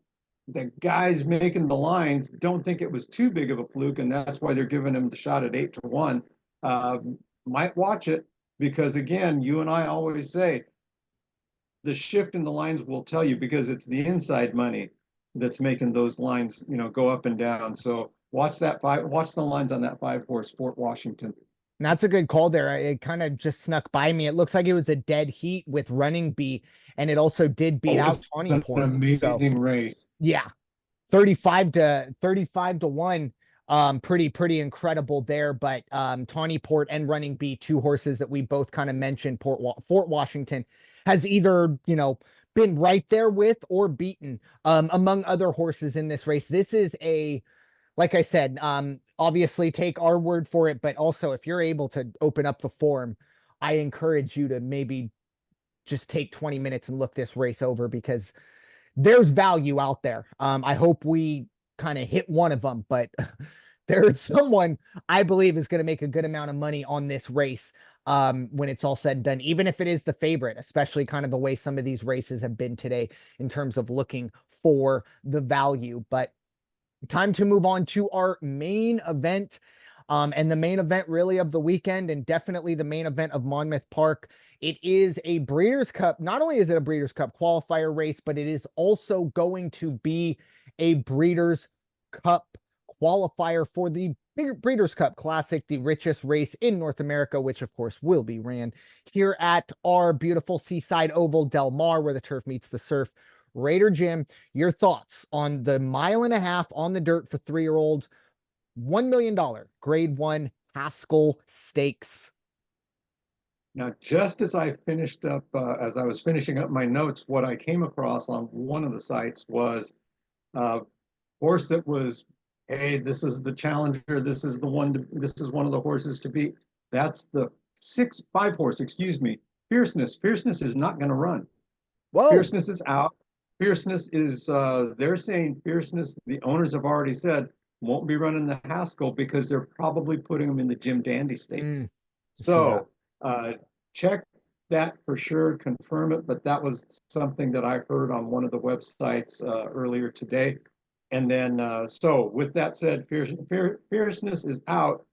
guys making the lines don't think it was too big of a fluke, and that's why they're giving him the shot at 8-1. Might watch it, because again, you and I always say the shift in the lines will tell you, because it's the inside money that's making those lines, go up and down. So watch the lines on that 5 horse Fort Washington. And that's a good call there. It kind of just snuck by me. It looks like it was a dead heat with Running Bee, and it also did beat out Tawny Port. An amazing race. Yeah. 35-1. Pretty incredible there. But Tawny Port and Running Bee, 2 horses that we both kind of mentioned, Fort Washington has either, been right there with or beaten among other horses in this race. This is like I said, obviously take our word for it, but also if you're able to open up the forum, I encourage you to maybe just take 20 minutes and look this race over, because there's value out there. I hope we kind of hit one of them, but there's someone I believe is going to make a good amount of money on this race when it's all said and done, even if it is the favorite, especially kind of the way some of these races have been today in terms of looking for the value. But time to move on to our main event. And the main event really of the weekend, and definitely the main event of Monmouth Park. It is a Breeders' Cup. Not only is it a Breeders' Cup qualifier race, but it is also going to be a Breeders' Cup qualifier for the Breeders' Cup Classic, the richest race in North America, which of course will be ran here at our beautiful seaside oval Del Mar, where the turf meets the surf. Raider Jim, your thoughts on the 1.5 miles on the dirt for 3-year-olds, $1 million Grade-1 Haskell Stakes. Now, just as I finished up, as I was finishing up my notes, what I came across on one of the sites was a horse that was, hey, this is the challenger. This is the one. This is one of the horses to beat. That's the 5 horse. Excuse me. Fierceness. Fierceness is not going to run. Whoa. Fierceness is out. Fierceness is. They're saying Fierceness. The owners have already said won't be running the Haskell because they're probably putting them in the Jim Dandy Stakes. So check that for sure, confirm it. But that was something that I heard on one of the websites earlier today. And then, so with that said, Fierceness is out.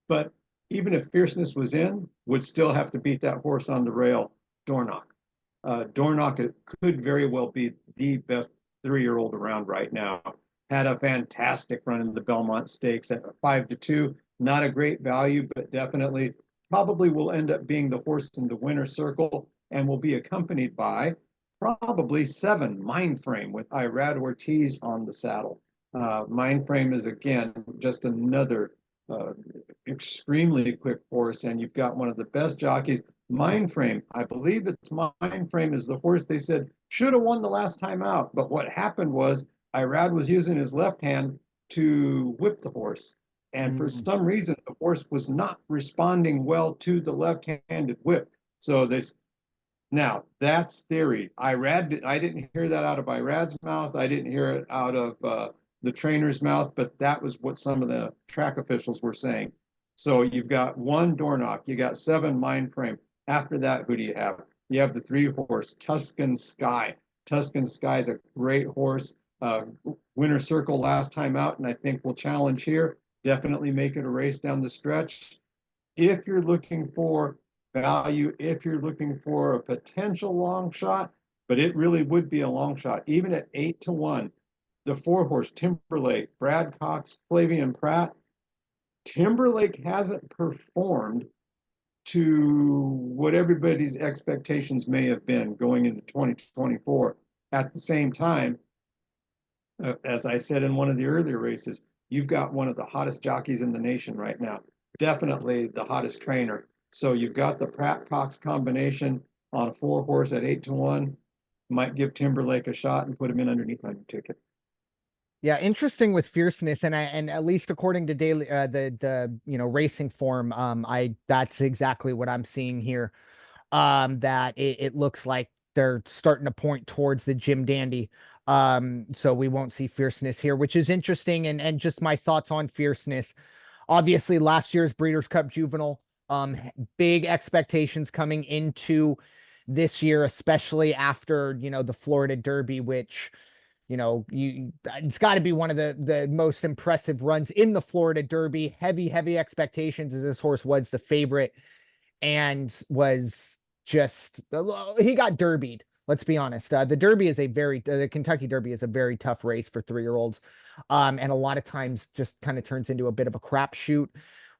But even if Fierceness was in, would still have to beat that horse on the rail, Dornock. Dornock could very well be the best 3-year-old around right now. Had a fantastic run in the Belmont Stakes at 5-2. Not a great value, but definitely probably will end up being the horse in the winner's circle and will be accompanied by probably 7 Mindframe with Irad Ortiz on the saddle. Mindframe is, again, just another extremely quick horse, and you've got one of the best jockeys. Mindframe, I believe it's Mindframe is the horse they said should have won the last time out, but what happened was Irad was using his left hand to whip the horse. And for some reason, the horse was not responding well to the left-handed whip. So this, now that's theory. I didn't hear that out of Irad's mouth. I didn't hear it out of the trainer's mouth, but that was what some of the track officials were saying. So you've got 1 Dornock, you got 7 Mindframe. After that, who do you have? You have the 3-horse Tuscan Sky. Tuscan Sky is a great horse. Winner circle last time out, and I think will challenge here. Definitely make it a race down the stretch. If you're looking for value, if you're looking for a potential long shot, but it really would be a long shot, even at 8-1, the 4-horse Timberlake, Brad Cox, Flavian Pratt. Timberlake hasn't performed to what everybody's expectations may have been going into 2024. At the same time, as I said in one of the earlier races, you've got one of the hottest jockeys in the nation right now. Definitely the hottest trainer. So you've got the Pratt-Cox combination on a 4-horse at 8-1. Might give Timberlake a shot and put him in underneath on your ticket. Yeah, interesting with Fierceness, and at least according to daily the racing form, that's exactly what I'm seeing here. That it looks like they're starting to point towards the Jim Dandy. So we won't see Fierceness here, which is interesting. And just my thoughts on Fierceness. Obviously, last year's Breeders' Cup Juvenile, big expectations coming into this year, especially after, the Florida Derby, which, it's got to be one of the most impressive runs in the Florida Derby. Heavy expectations, as this horse was the favorite and was just, he got derbied. Let's be honest. The Kentucky Derby is a very tough race for 3-year-olds. And a lot of times just kind of turns into a bit of a crapshoot.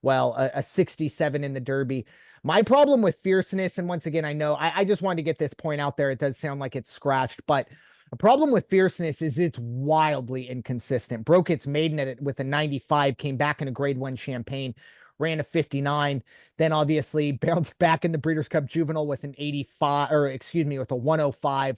Well, a 67 in the Derby. My problem with Fierceness, and once again, I know I just wanted to get this point out there. It does sound like it's scratched, but a problem with Fierceness is it's wildly inconsistent. Broke its maiden with a 95, came back in a Grade-1 Champagne, ran a 59, then obviously bounced back in the Breeders' Cup Juvenile with an 85, with a 105.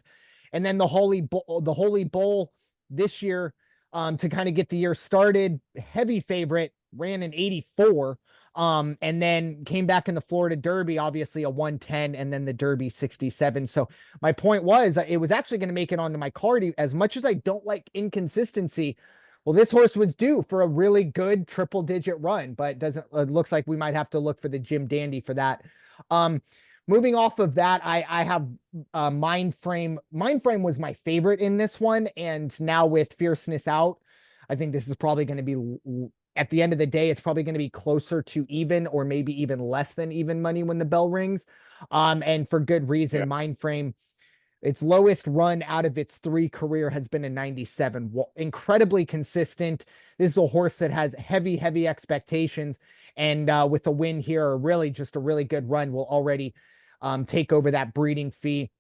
And then the Holy Bull this year, to kind of get the year started, heavy favorite, ran an 84, and then came back in the Florida Derby, obviously a 110, and then the Derby 67. So my point was, it was actually going to make it onto my card. As much as I don't like inconsistency, Well, this horse was due for a really good triple digit run, but doesn't, it looks like we might have to look for the Jim Dandy for that. Um, Moving off of that, I have Mind Frame. Mind Frame was my favorite in this one, and now with Fierceness out, I think this is probably going to be, at the end of the day, it's probably going to be closer to even or maybe even less than even money when the bell rings. And for good reason. Yeah. Mind Frame, its lowest run out of its 3 career has been a 97. Incredibly consistent. This is a horse that has heavy, heavy expectations. And with a win here, or really just a really good run, will already take over that breeding fee.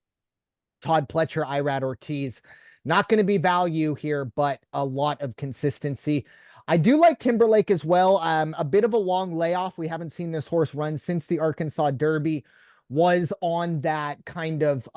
Todd Pletcher, Irad Ortiz, not going to be value here, but a lot of consistency. I do like Timberlake as well. A bit of a long layoff. We haven't seen this horse run since the Arkansas Derby. Was on that kind of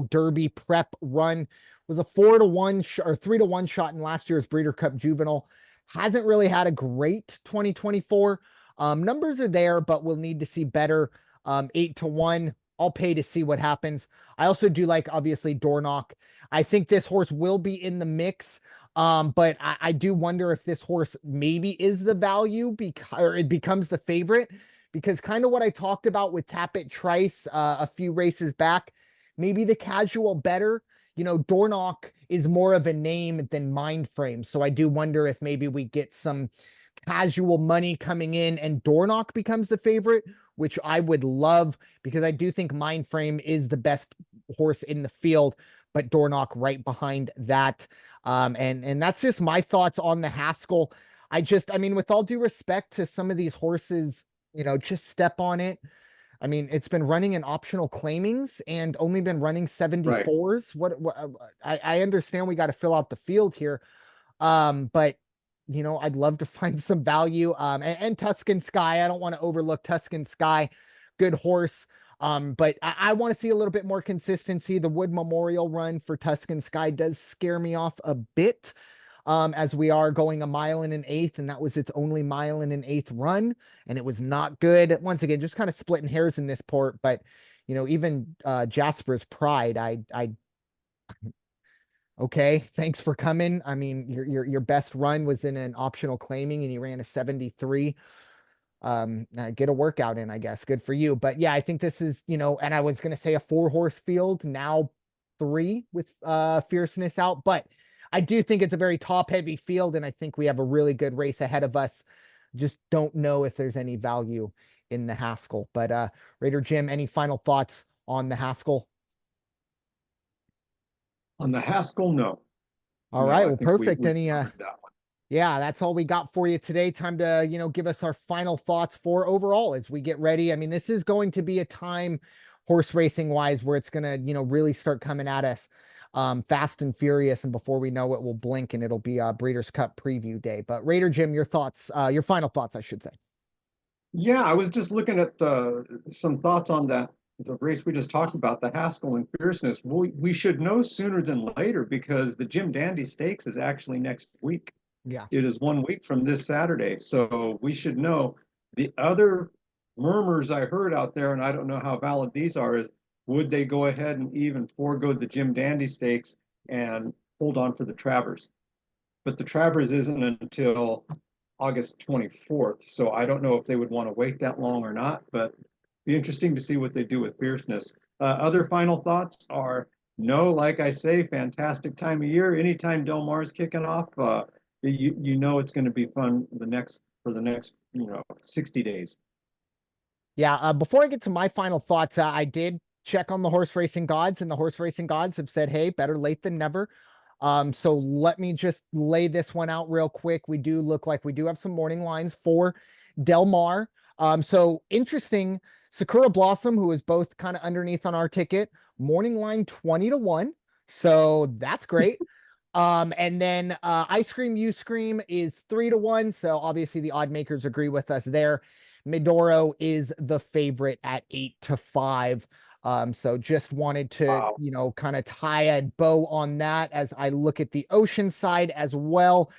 Derby prep run. Was a 4-1 or 3-1 shot in last year's Breeder Cup Juvenile. Hasn't really had a great 2024. Numbers are there, but we'll need to see better. 8-1. I'll pay to see what happens. I also do like, obviously, Dornoch. I think this horse will be in the mix. But I do wonder if this horse maybe is the value or it becomes the favorite, because kind of what I talked about with Tappet Trice a few races back, maybe the casual better. Dornoch is more of a name than Mind Frame. So I do wonder if maybe we get some casual money coming in and Dornoch becomes the favorite, which I would love, because I do think Mind Frame is the best horse in the field, but Dornoch right behind that. And that's just my thoughts on the Haskell. I mean, with all due respect to some of these horses, just step on it. I mean, it's been running in optional claimings and only been running 74s. What I understand we got to fill out the field here. But I'd love to find some value. And Tuscan Sky, I don't want to overlook Tuscan Sky. Good horse. But I want to see a little bit more consistency. The Wood Memorial run for Tuscan Sky does scare me off a bit, as we are going 1 1/8, and that was its only 1 1/8 run, and it was not good. Once again, just kind of splitting hairs in this port, but even Jasper's Pride, okay, thanks for coming. I mean, your best run was in an optional claiming, and you ran a 73. Get a workout in, I guess. Good for you. But yeah, I think this is, and I was going to say a 4-horse field, now 3 with Fierceness out, but I do think it's a very top heavy field, and I think we have a really good race ahead of us. Just don't know if there's any value in the Haskell. But Raider Jim, any final thoughts on the Haskell? On the Haskell, no. All No, right, I well, think perfect. we Any covered that one. Yeah, that's all we got for you today. Time to, give us our final thoughts for overall as we get ready. I mean, this is going to be a time horse racing wise where it's going to, really start coming at us fast and furious. And before we know it, we'll blink and it'll be a Breeders' Cup preview day. But Raider Jim, your thoughts, your final thoughts, I should say. Yeah, I was just looking at some thoughts on the race we just talked about, the Haskell and Fierceness. We should know sooner than later, because the Jim Dandy Stakes is actually next week. Yeah. It is 1 week from this Saturday. So we should know. The other murmurs I heard out there, and I don't know how valid these are, is would they go ahead and even forego the Jim Dandy Stakes and hold on for the Travers? But the Travers isn't until August 24th. So I don't know if they would want to wait that long or not, but be interesting to see what they do with Fierceness. Other final thoughts are, no, like I say, fantastic time of year. Anytime Del Mar is kicking off, it's going to be fun for the next 60 days. Yeah. Before I get to my final thoughts, I did check on the horse racing gods, and the horse racing gods have said, hey, better late than never. So let me just lay this one out real quick. We do look like we do have some morning lines for Del Mar. So interesting. Sakura Blossom, who is both kind of underneath on our ticket, morning line 20-1. So that's great. And then Ice Cream You Scream is 3-1. So obviously the odd makers agree with us there. Midoro is the favorite at 8-5. So just wanted to, Wow. kind of tie a bow on that as I look at the ocean side as well.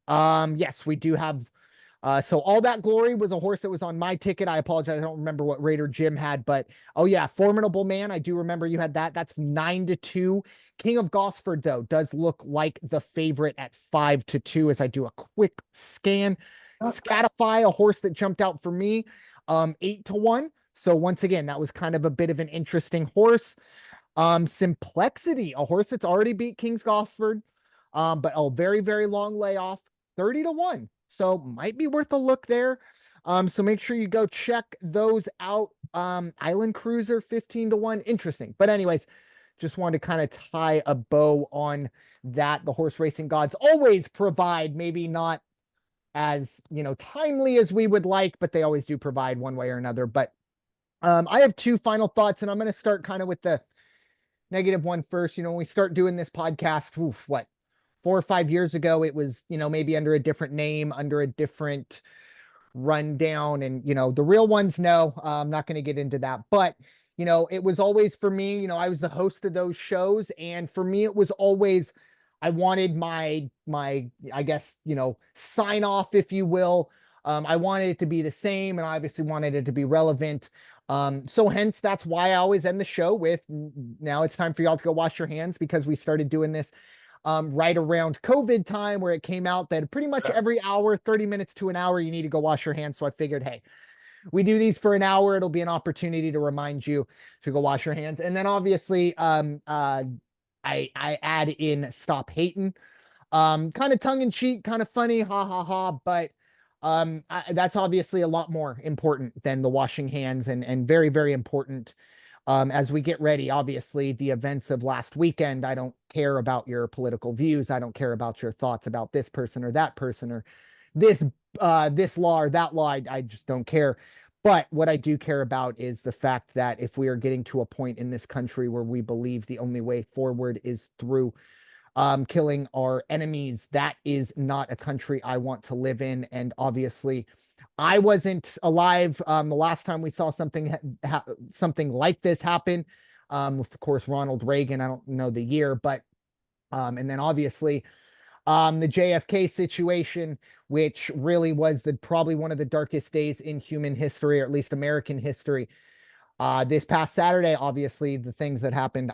Yes, we do have So All That Glory was a horse that was on my ticket. I apologize. I don't remember what Raider Jim had, but oh yeah, Formidable Man. I do remember you had that. That's 9-2. King of Gosford, though, does look like the favorite at 5-2 as I do a quick scan. Scatify, a horse that jumped out for me, 8-1. So once again, that was kind of a bit of an interesting horse. Simplexity, a horse that's already beat King's Gosford, but a very, very long layoff, 30-1. So might be worth a look there. So make sure you go check those out. Island Cruiser, 15-1. Interesting. But anyways, just wanted to kind of tie a bow on that. The horse racing gods always provide, maybe not as, timely as we would like, but they always do provide one way or another. But I have two final thoughts, and I'm going to start kind of with the negative one first. When we start doing this podcast, 4 or 5 years ago, it was, maybe under a different name, under a different rundown. And, the real ones, no, I'm not going to get into that. But, it was always for me, I was the host of those shows. And for me, it was always, I wanted my, I guess, sign off, if you will. I wanted it to be the same, and I obviously wanted it to be relevant. So hence, that's why I always end the show with, now it's time for y'all to go wash your hands, because we started doing this right around COVID time, where it came out that pretty much every hour, 30 minutes to an hour, you need to go wash your hands. So I figured, hey, we do these for an hour. It'll be an opportunity to remind you to go wash your hands. And then obviously, I add in Stop Hating, kind of tongue in cheek, kind of funny, ha ha ha. But that's obviously a lot more important than the washing hands, and very, very important. As we get ready, obviously, the events of last weekend, I don't care about your political views. I don't care about your thoughts about this person or that person, or this law or that law. I just don't care. But what I do care about is the fact that if we are getting to a point in this country where we believe the only way forward is through killing our enemies, that is not a country I want to live in. And obviously, I wasn't alive the last time we saw something like this happen. With, of course, Ronald Reagan. I don't know the year, but and then obviously the JFK situation, which really was probably one of the darkest days in human history, or at least American history. This past Saturday, obviously, the things that happened.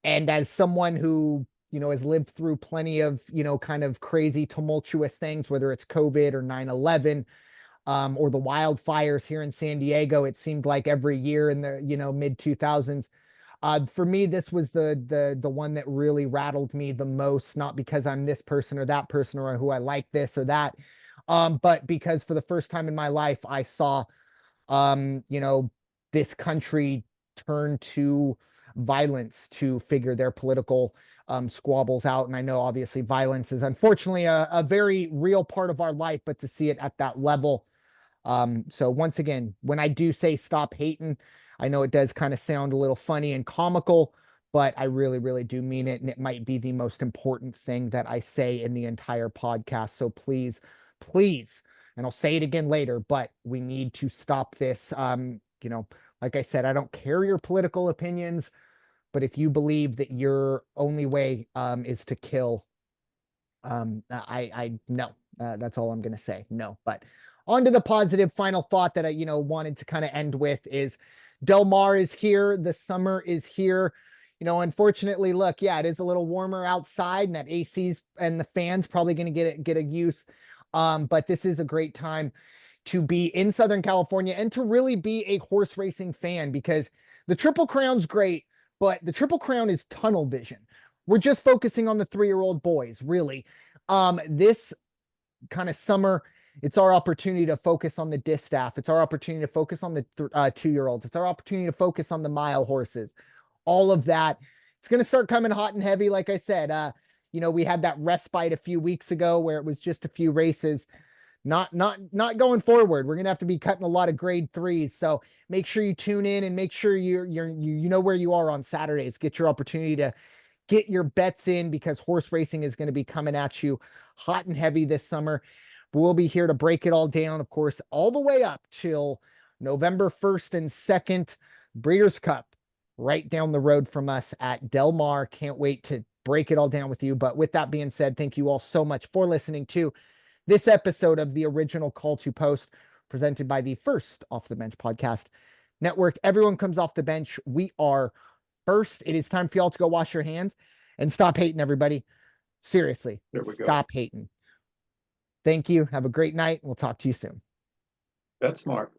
And as someone who, has lived through plenty of, kind of crazy, tumultuous things, whether it's COVID or 9/11, or the wildfires here in San Diego, it seemed like every year in the, mid 2000s. For me, this was the one that really rattled me the most, not because I'm this person or that person, or who I like this or that, but because for the first time in my life, I saw, this country turn to violence to figure their political squabbles out. And I know obviously violence is unfortunately a very real part of our life, but to see it at that level. So once again, when I do say stop hating, I know it does kind of sound a little funny and comical, but I really, really do mean it. And it might be the most important thing that I say in the entire podcast. So please, please, and I'll say it again later, but we need to stop this. Like I said, I don't care your political opinions, but if you believe that your only way is to kill, I no, that's all I'm going to say. No, but on to the positive final thought that I, wanted to kind of end with is Del Mar is here. The summer is here. Unfortunately, look, yeah, it is a little warmer outside, and that AC's and the fans probably going to get a use. But this is a great time to be in Southern California and to really be a horse racing fan, because the Triple Crown's great, but the Triple Crown is tunnel vision. We're just focusing on the 3-year-old boys, really. This kind of summer, it's our opportunity to focus on the distaff. It's our opportunity to focus on the 2-year-olds. It's our opportunity to focus on the mile horses. All of that. It's going to start coming hot and heavy. Like I said, we had that respite a few weeks ago where it was just a few races. Not going forward. We're gonna have to be cutting a lot of grade 3s. So make sure you tune in, and make sure you know where you are on Saturdays. Get your opportunity to get your bets in, because horse racing is going to be coming at you hot and heavy this summer. But we'll be here to break it all down, of course, all the way up till November 1st and 2nd, Breeders' Cup, right down the road from us at Del Mar. Can't wait to break it all down with you. But with that being said, thank you all so much for listening to this episode of the original Call to Post, presented by the First Off the Bench podcast network. Everyone comes off the bench. We are First. It is time for y'all to go wash your hands and stop hating, everybody. Seriously, stop hating. Thank you. Have a great night. We'll talk to you soon. That's smart.